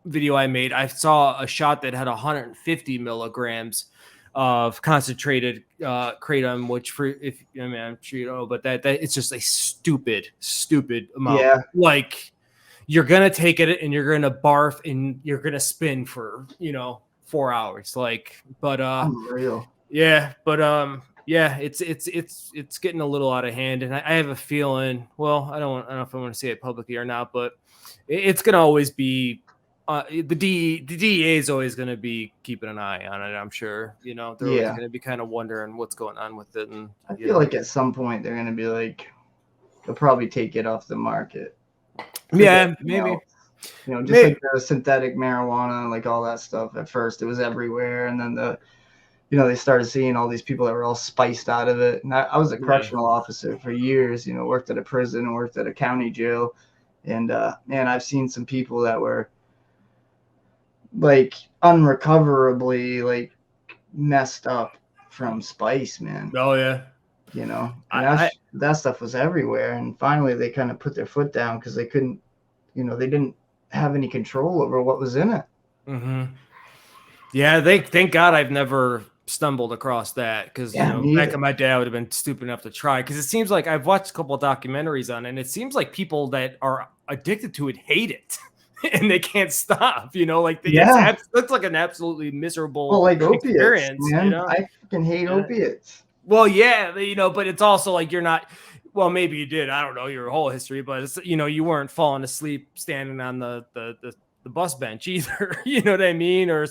video I made, I saw a shot that had 150 milligrams of concentrated kratom, which I'm sure you know, but that it's just a stupid amount. Yeah. Like you're gonna take it and you're gonna barf and you're gonna spin for 4 hours. Like, but unreal. yeah, but yeah, it's getting a little out of hand, and I have a feeling. Well, I don't know if I want to say it publicly or not, but it's gonna always be. The DEA is always going to be keeping an eye on it. I'm sure, they're always going to be kind of wondering what's going on with it. And I feel like at some point they're going to be like, they'll probably take it off the market. Yeah, maybe. Just like the synthetic marijuana, like all that stuff. At first, it was everywhere, and then they started seeing all these people that were all spiced out of it. And I was a correctional officer for years. Worked at a prison, worked at a county jail, and man, I've seen some people that were like unrecoverably like messed up from spice, man. Oh yeah. That stuff was everywhere, and finally they kind of put their foot down because they couldn't, they didn't have any control over what was in it. Mm-hmm. Yeah, thank God I've never stumbled across that, because back in my day I would have been stupid enough to try, because it seems like I've watched a couple of documentaries on it, and it seems like people that are addicted to it hate it. And they can't stop, it looks like an absolutely miserable experience. Man. I fucking hate opiates. Well, yeah, but it's also like you're not. Well, maybe you did. I don't know your whole history, but it's, you weren't falling asleep standing on the bus bench either. You know what I mean? Or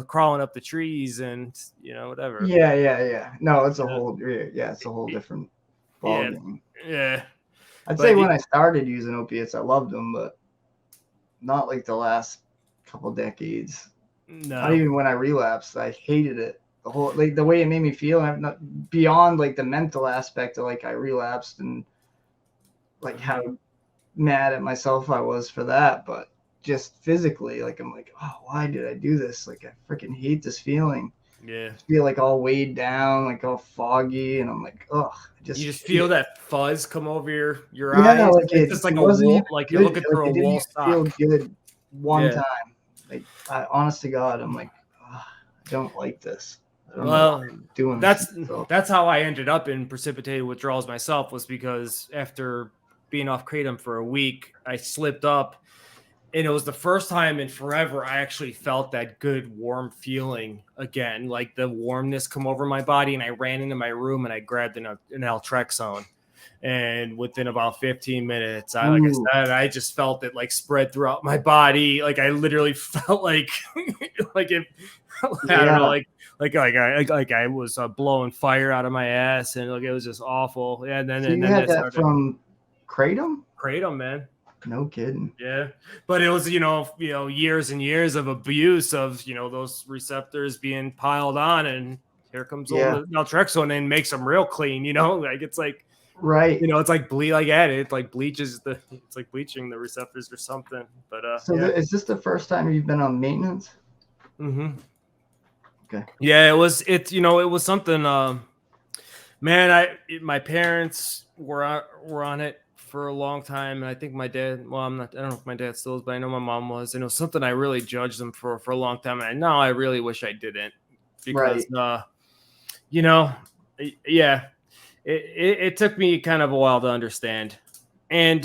crawling up the trees and whatever. Yeah. No, it's a whole it's a whole different ballgame. Yeah. I'd say when I started using opiates, I loved them, but not like the last couple decades. No. Not even when I relapsed. I hated it. The whole the way it made me feel. I'm not beyond like the mental aspect of like I relapsed and like how mad at myself I was for that, but just physically, like I'm like, oh, why did I do this? Like I freaking hate this feeling. Yeah. I feel like all weighed down, like all foggy, and I'm like, ugh. You just feel that fuzz come over your eyes. Like it's just like a wool, like you're looking through a wool sock. Feel good one time. Like honest to God, I'm like, I don't like this. I don't know why I'm doing that's how I ended up in precipitated withdrawals myself, was because after being off kratom for a week, I slipped up. And it was the first time in forever I actually felt that good warm feeling again, like the warmness come over my body. And I ran into my room and I grabbed an Naltrexone. And within about 15 minutes, I just felt it like spread throughout my body. Like I literally felt like, like it, I don't know, like I was blowing fire out of my ass, and like it was just awful. Yeah, and then you had that from kratom? Kratom, man. No kidding. Yeah, but it was years and years of abuse of those receptors being piled on, and here comes old naltrexone and makes them real clean. Like it's like it's like it's like bleaches it's like bleaching the receptors or something. But is this the first time you've been on maintenance? Mm-hmm. Okay. Yeah, it was something. Man, my parents were on it for a long time, and I think my dad, I don't know if my dad still is, but I know my mom was, and it was something I really judged them for a long time, and now I really wish I didn't, because it took me kind of a while to understand, and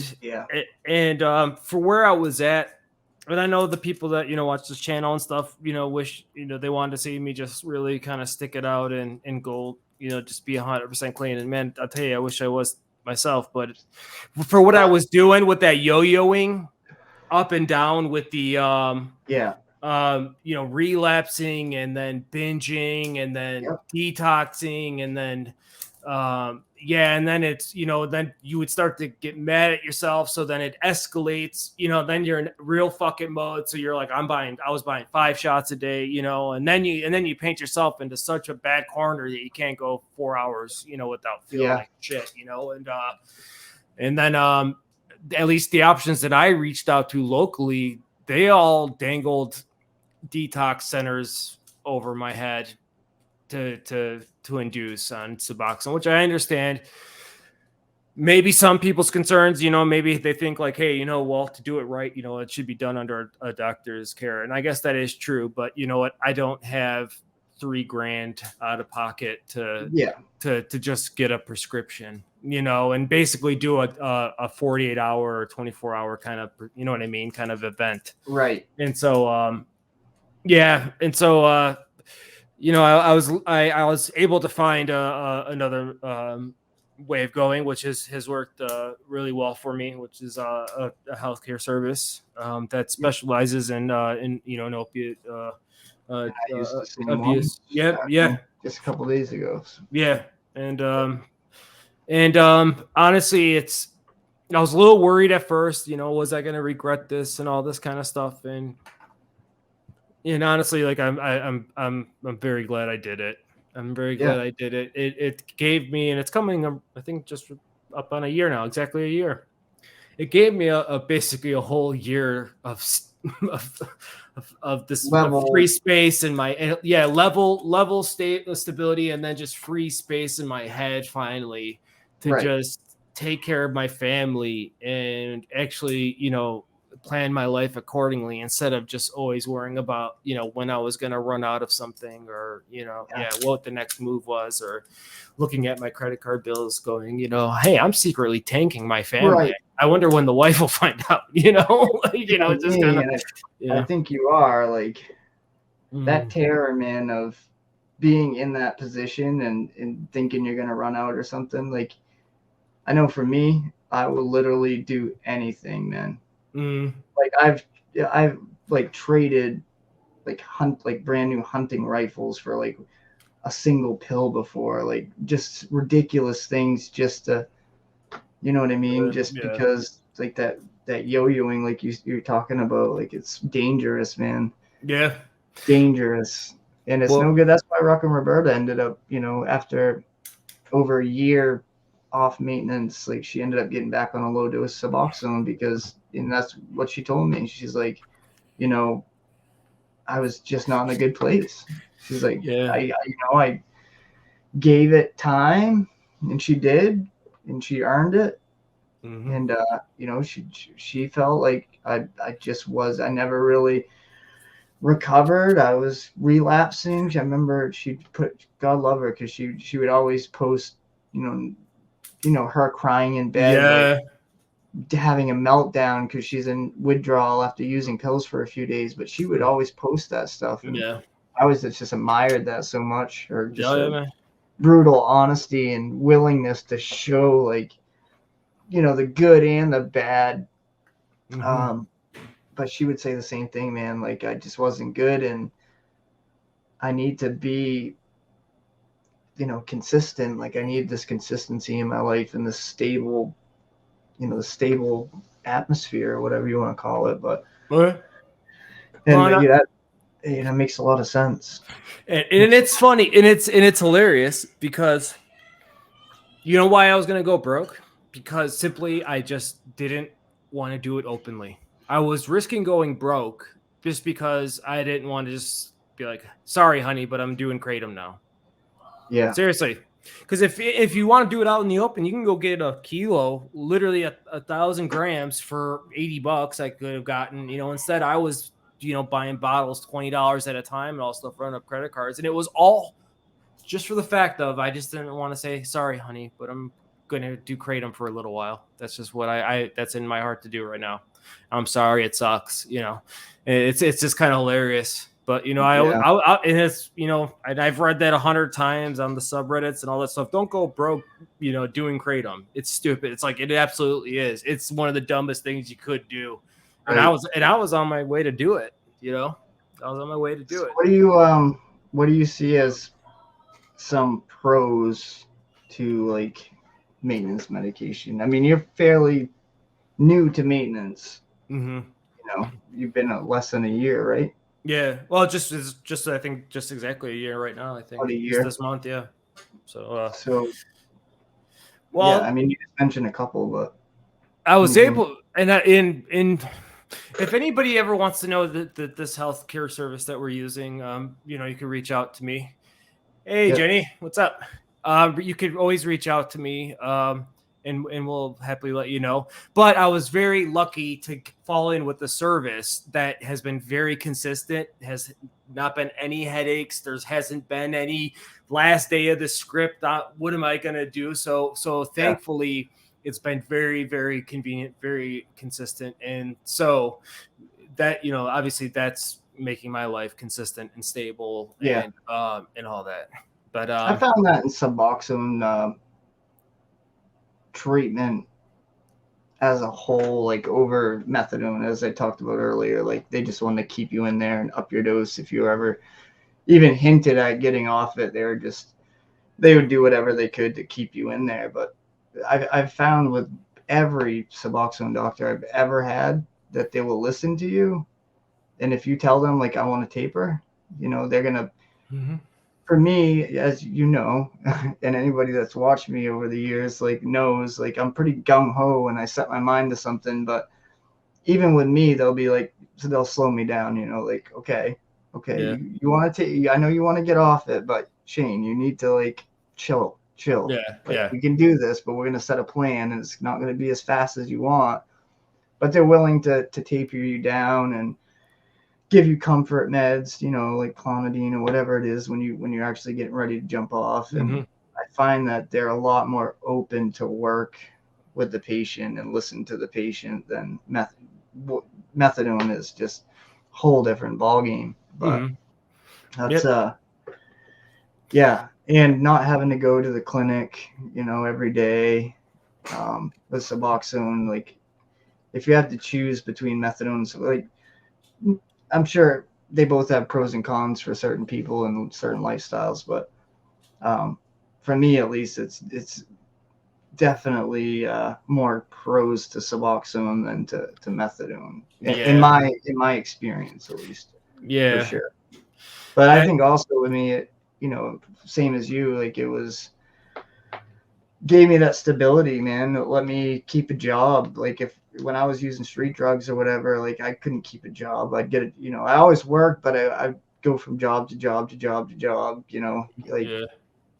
for where I was at, and I know the people that watch this channel and stuff, wish they wanted to see me just really kind of stick it out and go, just be 100% clean, and man, I'll tell you, I wish I was myself, but for what I was doing with that yo-yoing up and down with the relapsing and then binging and then detoxing and then Yeah, and then it's, then you would start to get mad at yourself, so then it escalates, then you're in real fucking mode, so you're like, I was buying 5 shots a day, and then you paint yourself into such a bad corner that you can't go 4 hours, without feeling like shit, and then at least the options that I reached out to locally, they all dangled detox centers over my head to induce on Suboxone, which I understand. Maybe some people's concerns, maybe they think like, hey, well, to do it right, it should be done under a doctor's care. And I guess that is true, but you know what? I don't have $3,000 out of pocket to just get a prescription, and basically do a 48-hour or 24-hour kind of, what I mean, kind of event. Right. And so, I was able to find another way of going, which has worked really well for me, which is a healthcare service that specializes in an opiate abuse. Yeah. Just a couple days ago. Yeah, and honestly, I was a little worried at first. Was I going to regret this and all this kind of stuff? And honestly, like I'm very glad I did it. I'm very glad I did it. It gave me, and it's coming, I think, just up on a year now, exactly a year. It gave me basically a whole year of this free space in my level stability, and then just free space in my head finally to just take care of my family and actually, plan my life accordingly instead of just always worrying about, when I was going to run out of something or, what the next move was, or looking at my credit card bills going, hey, I'm secretly tanking my family. Right. I wonder when the wife will find out, it's just kind of, I think you are like that terror, man, of being in that position and thinking you're going to run out or something. Like, I know for me, I will literally do anything, man. Like I've like traded like brand new hunting rifles for like a single pill before, like just ridiculous things just to, you know what I mean? Just because like that yo-yoing, like you're talking about, like it's dangerous, man. Yeah. Dangerous. And it's no good. That's why Rock and Roberta ended up, after over a year off maintenance, like she ended up getting back on a low dose Suboxone because, and that's what she told me. She's like, I was just not in a good place. She's like, I gave it time, and she did, and she earned it. And she felt like I never really recovered. I was relapsing. I remember God love her, because she would always post, her crying in bed, like, having a meltdown because she's in withdrawal after using pills for a few days. But she would always post that stuff. And I was just admired that so much, or just brutal honesty and willingness to show, like, the good and the bad. But she would say the same thing, man. Like, I just wasn't good, and I need to be, consistent. Like, I need this consistency in my life and this stable, the stable atmosphere, or whatever you want to call it. But that makes a lot of sense. And it's funny, and it's hilarious, because you know why I was gonna go broke? Because simply I just didn't want to do it openly. I was risking going broke just because I didn't want to just be like, sorry, honey, but I'm doing Kratom now. Yeah. Seriously. Because if you want to do it out in the open, you can go get a kilo, literally 1,000 grams for $80 I could have gotten. Instead I was, buying bottles $20 at a time and all stuff, running up credit cards. And it was all just for the fact of, I just didn't want to say, sorry, honey, but I'm going to do Kratom for a little while. That's just what that's in my heart to do right now. I'm sorry, it sucks. It's just kind of hilarious. But and it's and I've read that 100 times on the subreddits and all that stuff. Don't go broke, doing Kratom. It's stupid. It's like, it absolutely is. It's one of the dumbest things you could do. And I was on my way to do it. I was on my way to do it. What do you see as some pros to like maintenance medication? I mean, you're fairly new to maintenance. Mm-hmm. You know, you've been less than a year, right? Yeah. Well, just I think just exactly a year right now. I think About a just year. this month. Yeah. So, So yeah, I well, mean, you just mentioned a couple, but I was anything. able, and in if anybody ever wants to know that this healthcare service that we're using, you know, you can reach out to me. Hey, Yep. Jenny, what's up? You could always reach out to me, and we'll happily let you know. But I was very lucky to fall in with a service that has been very consistent, has not been any headaches. There hasn't been any last day of the script. What am I going to do? So Yeah. thankfully, it's been very, very convenient, very consistent. And so that, you know, obviously that's making my life consistent and stable Yeah. and all that. But I found that in Suboxone treatment as a whole, like over methadone, as I talked about earlier, like they just want to keep you in there and up your dose. If you ever even hinted at getting off it, they would do whatever they could to keep you in there. But I've found with every Suboxone doctor I've ever had that they will listen to you. And if you tell them like I want to taper, you know, they're gonna. mm-hmm. For me, as you know, and anybody that's watched me over the years like knows, like I'm pretty gung ho when I set my mind to something. But even with me, they'll be like, so they'll slow me down. You know, like okay, Yeah. you want to take. I know you want to get off it, but Shane, you need to like chill. Yeah. Like Yeah. we can do this, but we're gonna set a plan, and it's not gonna be as fast as you want. But they're willing to taper you down and give you comfort meds, you know, like clonidine or whatever it is when you're actually getting ready to jump off. Mm-hmm. And I find that they're a lot more open to work with the patient and listen to the patient than methadone is just a whole different ballgame. But that's Yep. yeah, and not having to go to the clinic, you know, every day with Suboxone, like if you have to choose between methadone, so like I'm sure they both have pros and cons for certain people and certain lifestyles, but for me at least, it's definitely more pros to Suboxone than to methadone Yeah. in my experience at least, for Yeah. sure. But I I, think also with me, you know, same as you, like it was gave me that stability, man. It let me keep a job. Like if when I was using street drugs or whatever, like I couldn't keep a job. I'd get it, you know, I always worked, but I'd go from job to job to job to job, you know, like yeah.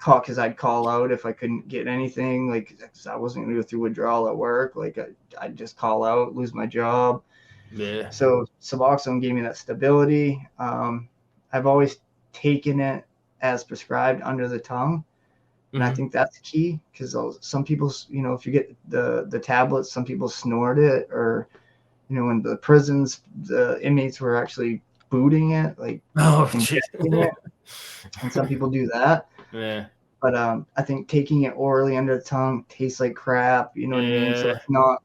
because I'd call out if I couldn't get anything, like I wasn't gonna go through withdrawal at work. Like I'd just call out, lose my job. Yeah. So Suboxone gave me that stability. I've always taken it as prescribed under the tongue. And I Mm-hmm. think that's key because some people, you know, if you get the tablets, some people snort it, or you know, in the prisons, the inmates were actually booting it, like Oh, shit. ingesting it, and some people do that. Yeah. But I think taking it orally under the tongue tastes like crap. You know what I mean? So Yeah. it's not.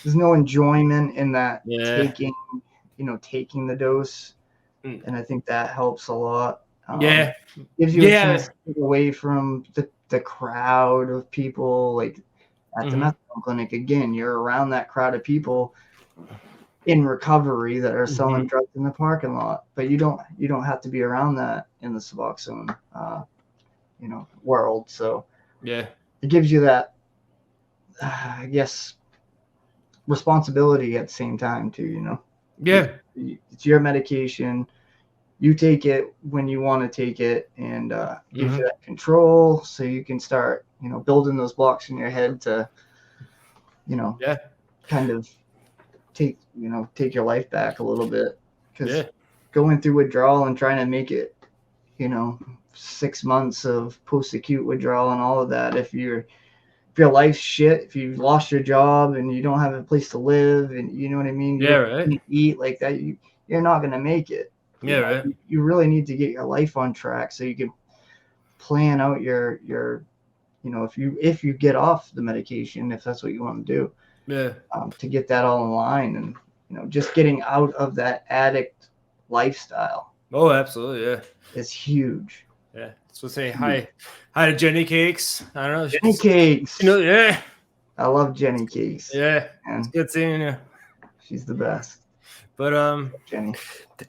There's no enjoyment in that Yeah. taking the dose, Mm. and I think that helps a lot. Yeah. Gives you a Yeah. chance to get away from the crowd of people, like at the Mm-hmm. methadone clinic. Again, you're around that crowd of people in recovery that are Mm-hmm. selling drugs in the parking lot, but you don't have to be around that in the Suboxone you know, world. So Yeah. it gives you that I guess responsibility at the same time too, you know. Yeah. It's your medication. You take it when you want to take it, and gives Mm-hmm. you that control so you can start, you know, building those blocks in your head to, you know, Yeah. kind of take your life back a little bit, because Yeah. going through withdrawal and trying to make it, you know, 6 months of post-acute withdrawal and all of that, if your life's shit, if you've lost your job and you don't have a place to live, and you know what I mean, you Yeah. don't Right. eat like that, you're not going to make it. You Yeah. know, Right. you really need to get your life on track so you can plan out your you know, if you get off the medication, if that's what you want to do, Yeah. to get that all in line, and you know, just getting out of that addict lifestyle Oh, absolutely. Yeah. is huge. Yeah. So say hi to Jenny Cakes. I don't know. Jenny Cakes. Yeah. I love Jenny Cakes. Yeah. Man. It's good seeing you. She's the best. But Jenny.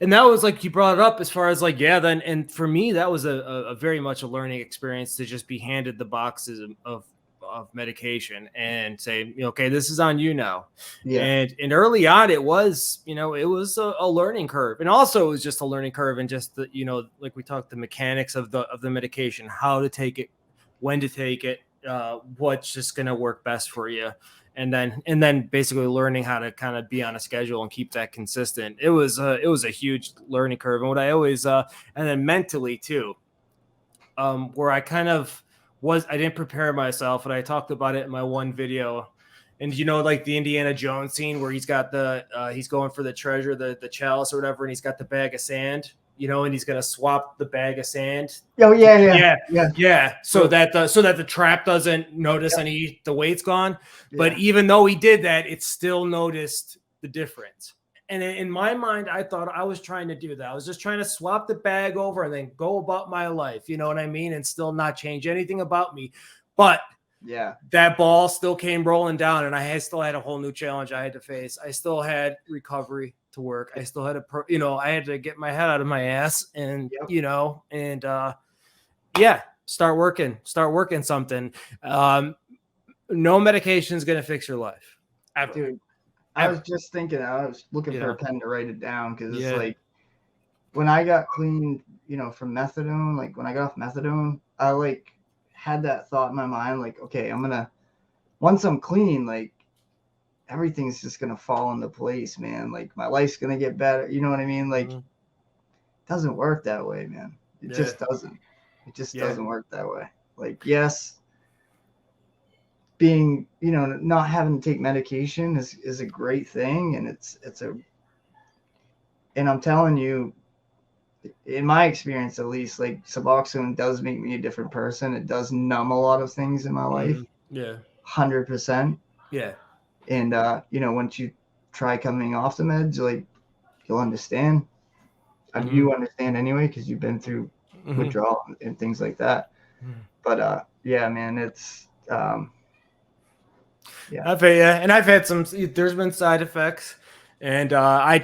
And that was like you brought it up as far as like, yeah, then and for me that was a very much a learning experience to just be handed the boxes of medication and say, okay, this is on you now. Yeah. And early on it was, it was a learning curve. And also it was just a learning curve and just the, like we talked, the mechanics of the medication, how to take it, when to take it, what's just going to work best for you. And then basically learning how to kind of be on a schedule and keep that consistent. It was a huge learning curve. And what I always, and then mentally too, where I kind of I didn't prepare myself, and I talked about it in my one video. And like the Indiana Jones scene where he's got he's going for the treasure, the chalice or whatever, and he's got the bag of sand, and he's gonna swap the bag of sand. Oh yeah. So that the trap doesn't notice the weight's gone. Yeah. But even though he did that, it still noticed the difference. And in my mind, I thought I was trying to do that. I was just trying to swap the bag over and then go about my life. You know what I mean? And still not change anything about me. But yeah, that ball still came rolling down, and I still had a whole new challenge I had to face. I still had recovery to work. I still had I had to get my head out of my ass and, start working something. No medication is going to fix your life. Ever. Dude, I was just thinking, I was looking for a pen to write it down because it's like when I got clean, from methadone, like when I got off methadone, I like had that thought in my mind, like, okay, once I'm clean, like everything's just going to fall into place, man. Like my life's going to get better. You know what I mean? Like it doesn't work that way, man. It just doesn't. It just doesn't work that way. Like, yes, being, not having to take medication is a great thing. And and I'm telling you, in my experience, at least, like Suboxone does make me a different person. It does numb a lot of things in my life. Yeah. 100%. Yeah. And, once you try coming off the meds, like you'll understand. You understand anyway, because you've been through withdrawal and things like that. But, yeah, man, it's, yeah. I've had there's been side effects, and I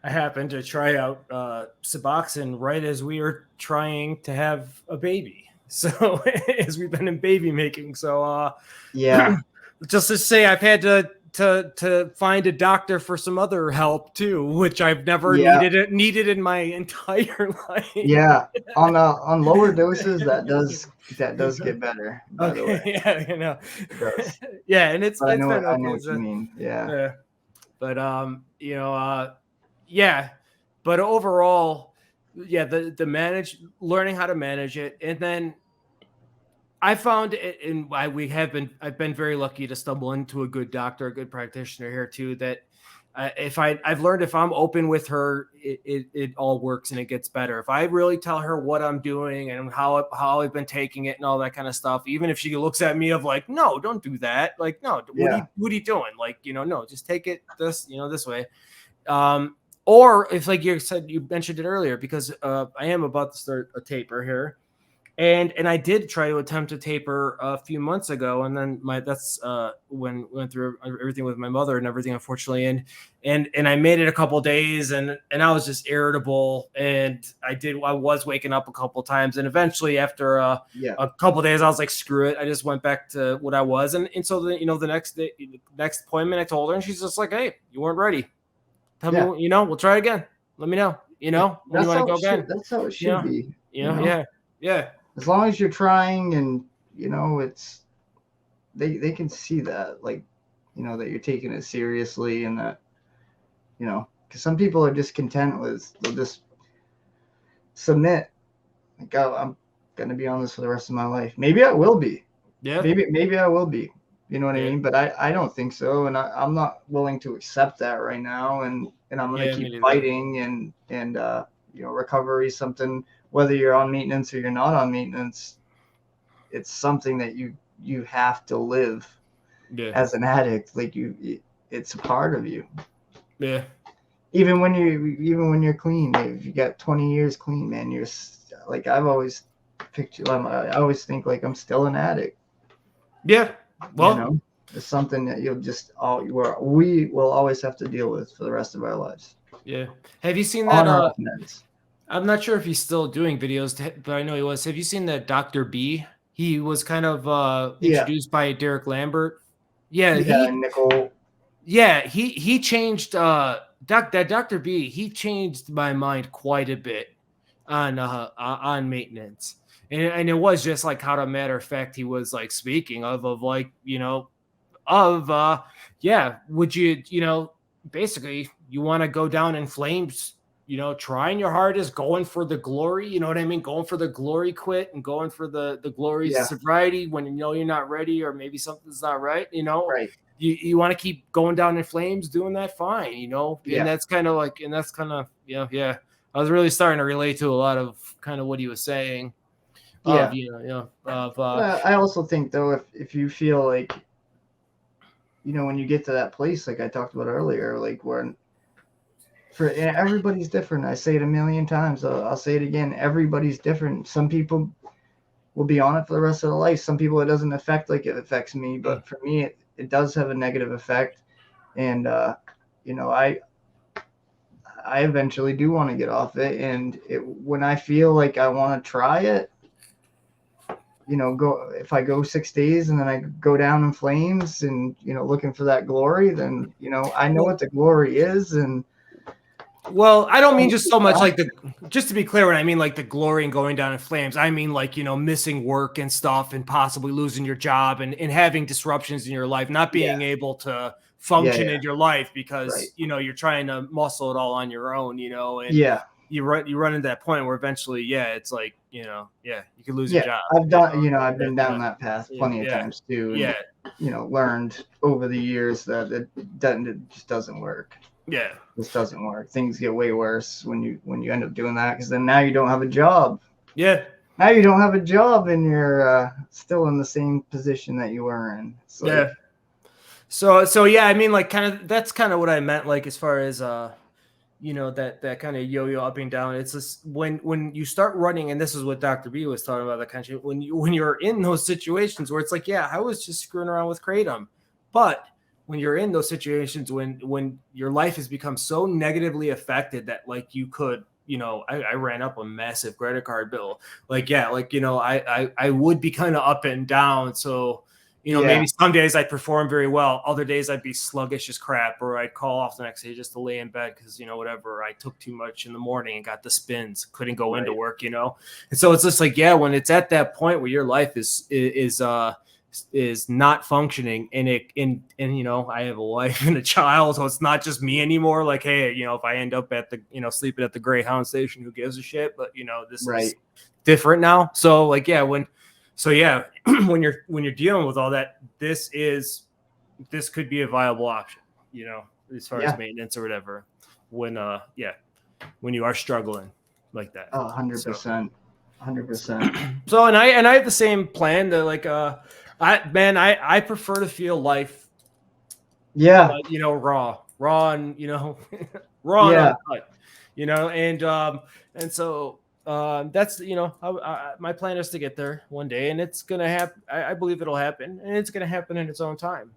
happened to try out Suboxone right as we were trying to have a baby. So as we've been in baby making. So just to say, I've had to find a doctor for some other help too, which I've never needed in my entire life. Yeah, on lower doses that does get better. By the way. Yeah, it does. Yeah, and it's I know what you mean. Yeah. But but overall, the learning how to manage it, and then I found it, and I've been very lucky to stumble into a good doctor, a good practitioner here too. That I've learned if I'm open with her, it all works and it gets better. If I really tell her what I'm doing and how I've been taking it and all that kind of stuff, even if she looks at me of like, no, don't do that. Like, no, what are you doing? Like, no, just take it this way. Or if, like you said, you mentioned it earlier, because I am about to start a taper here. And I did try to attempt a taper a few months ago, and then when we went through everything with my mother and everything, unfortunately, and I made it a couple days, and I was just irritable, and I was waking up a couple times, and eventually after a couple days, I was like, screw it, I just went back to what I was, and so the next appointment, I told her, and she's just like, hey, you weren't ready. Tell me, we'll try again. Let me know, when you want to go again. That's how it should be. Yeah. As long as you're trying, and it's they can see that, like, that you're taking it seriously, and that because some people are just content with, they'll just submit, like, oh, I'm gonna be on this for the rest of my life. Maybe I will be. Yeah. Maybe I will be. You know what I mean? But I don't think so, and I'm not willing to accept that right now, and I'm gonna keep fighting, and recovery is something. Whether you're on maintenance or you're not on maintenance, it's something that you have to live as an addict. Like it's a part of you. Yeah. Even when you're clean, if you got 20 years clean, man, you're like, I've always picture. I always think like I'm still an addict. Yeah. Well, you know, it's something that we will always have to deal with for the rest of our lives. Yeah. Have you seen On that? our meds. I'm not sure if he's still doing videos, but I know he was. Have you seen that Dr. B? He was kind of introduced by Derek Lambert. Yeah, Nicole. Yeah, he changed Dr. B, he changed my mind quite a bit on maintenance. And it was just like how a matter of fact he was like speaking of like, would you, basically you want to go down in flames, trying your hardest, going for the glory, you know what I mean? Going for the glory quit and going for the glory sobriety when you know you're not ready or maybe something's not right, Right. You want to keep going down in flames, doing that, fine, and that's kind of like, I was really starting to relate to a lot of kind of what he was saying. Yeah. I also think though, if you feel like, when you get to that place, like I talked about earlier, like everybody's different. I say it a million times. I'll say it again. Everybody's different. Some people will be on it for the rest of their life. Some people it doesn't affect like it affects me, but for me, it does have a negative effect. And, I eventually do want to get off it. And when I feel like I want to try it, if I go 6 days and then I go down in flames and, looking for that glory, then, I know what the glory is. And, well, I don't mean just so much like just to be clear, when I mean like the glory and going down in flames, I mean like, missing work and stuff and possibly losing your job and having disruptions in your life, not being able to function in your life because, you're trying to muscle it all on your own, and you run into that point where eventually, it's like, you could lose your job. I've been down that path plenty of times too. And, learned over the years that it just doesn't work. Yeah, this doesn't work. Things get way worse when you end up doing that, because then now you don't have a job. Yeah. Now you don't have a job and you're still in the same position that you were in. Yeah. So yeah, I mean, like that's kind of what I meant, like as far as that kind of yo-yo up and down. It's just when you start running, and this is what Dr. B was talking about, the country, when you're in those situations where it's like, I was just screwing around with kratom, but when you're in those situations, when your life has become so negatively affected that like you could, I ran up a massive credit card bill. Like, I would be kind of up and down. So, maybe some days I'd perform very well. Other days I'd be sluggish as crap, or I'd call off the next day just to lay in bed because, whatever, I took too much in the morning and got the spins, couldn't go into work, And so it's just like, when it's at that point where your life is not functioning and I have a wife and a child, so it's not just me anymore. Like, hey, if I end up at the, sleeping at the Greyhound station, who gives a shit? But this is different now. So like, when you're dealing with all that, this could be a viable option, as far as maintenance or whatever, when you are struggling like that. 100%. 100%. So, and I have the same plan that like, I prefer to feel life, raw and raw, and uncut, and so that's my plan is to get there one day, and it's gonna happen. I believe it'll happen, and it's gonna happen in its own time,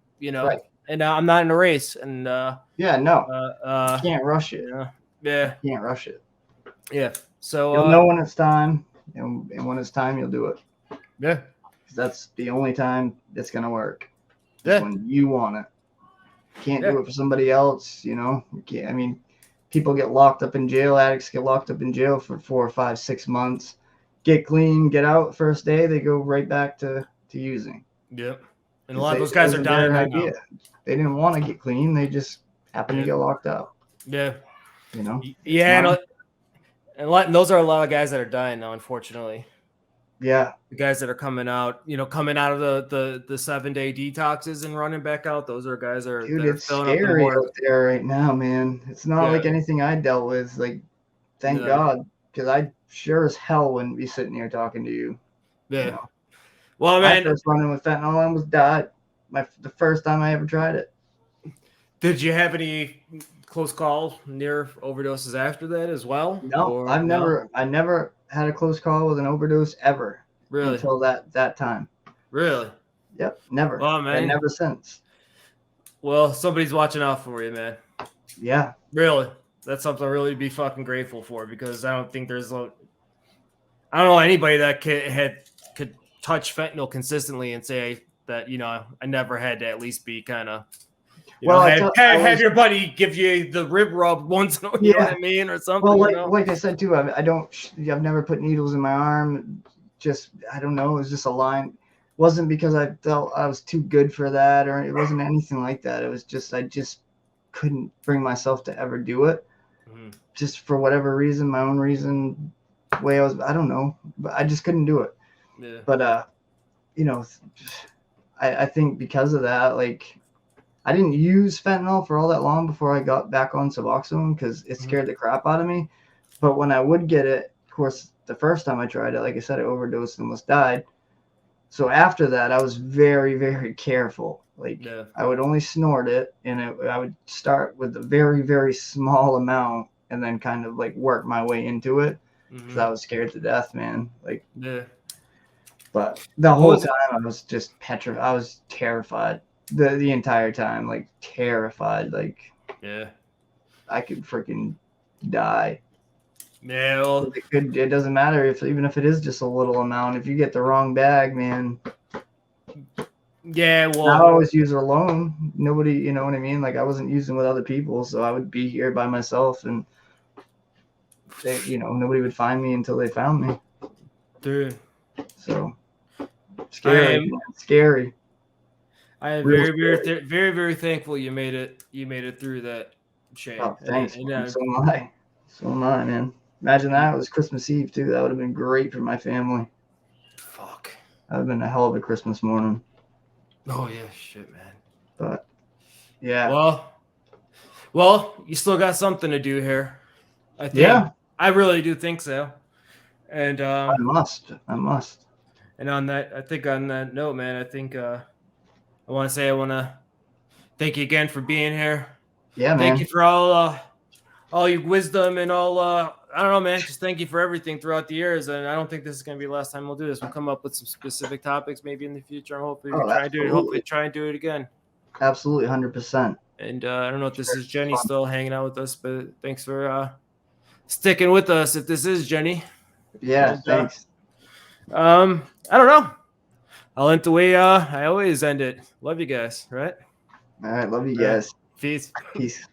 And I'm not in a race, and you can't rush it. You can't rush it. Yeah, so you'll know when it's time, and when it's time, you'll do it. Yeah. That's the only time it's going to work. When you want it. You can't do it for somebody else, You can't, I mean, people get locked up in jail. Addicts get locked up in jail for 4 or 5, 6 months. Get clean, get out first day. They go right back to using. Yep. And a lot of those guys are dying right now. They didn't want to get clean. They just happened to get locked up. Yeah. Yeah. And those are a lot of guys that are dying now, unfortunately. Yeah, the guys that are coming out of the 7-day detoxes and running back out, those are guys that are it's scary out there right now, man. It's not like anything I dealt with. Like, thank God, because I sure as hell wouldn't be sitting here talking to you. Yeah. Well, man, I first running with fentanyl, I almost died. The first time I ever tried it. Did you have any close calls, near overdoses after that as well? No, I never had a close call with an overdose ever. Really? until that time. Really? Yep, never. Well, man. And never since. Well, somebody's watching out for you, man. Yeah. Really. That's something to really be fucking grateful for, because I don't think there's I don't know anybody that could touch fentanyl consistently and say that, you know, I never had to at least be kind of, have your buddy give you the rib rub once in a while, you know what I mean, or something. Well, like I said too, I've never put needles in my arm. Just, I don't know, it was just a line. Wasn't because I felt I was too good for that, or it wasn't anything like that. It was just, I just couldn't bring myself to ever do it. Mm-hmm. Just for whatever reason, my own reason, way I don't know, but I just couldn't do it. Yeah. But, you know, I think because of that, like, I didn't use fentanyl for all that long before I got back on Suboxone, because it scared the crap out of me. But when I would get it, of course, the first time I tried it, like I said, I overdosed and almost died. So after that, I was very, very careful. Like, I would only snort it, and I would start with a very, very small amount and then kind of like work my way into it, because I was scared to death, man. Like, but the whole time I was just petrified. I was terrified the entire time, like terrified. Like, I could freaking die. Yeah, well, it doesn't matter even if it is just a little amount. If you get the wrong bag, man. Yeah, well, I always use it alone. Nobody, you know what I mean? Like, I wasn't using with other people, so I would be here by myself, and they, you know, nobody would find me until they found me. Dude, so scary, scary. I am very, very thankful you made it. You made it through that, Shane. Oh, thanks. So am I. So am I, man. Imagine that. It was Christmas Eve, too. That would have been great for my family. Fuck. That would have been a hell of a Christmas morning. Oh, yeah. Shit, man. But, yeah. Well, you still got something to do here. I think. Yeah. I really do think so. And I must. And on that note, man, I think I want to thank you again for being here. Yeah, man. Thank you for all your wisdom and all, I don't know, man, just thank you for everything throughout the years. And I don't think this is going to be the last time we'll do this. We'll come up with some specific topics maybe in the future. And hopefully try and do it again. Absolutely. 100%. And I don't know if this is Jenny still hanging out with us, but thanks for sticking with us. If this is Jenny. Yeah. And, thanks. I don't know. I'll end the way I always end it. Love you guys. Right. All right. Love you guys. Peace. Peace.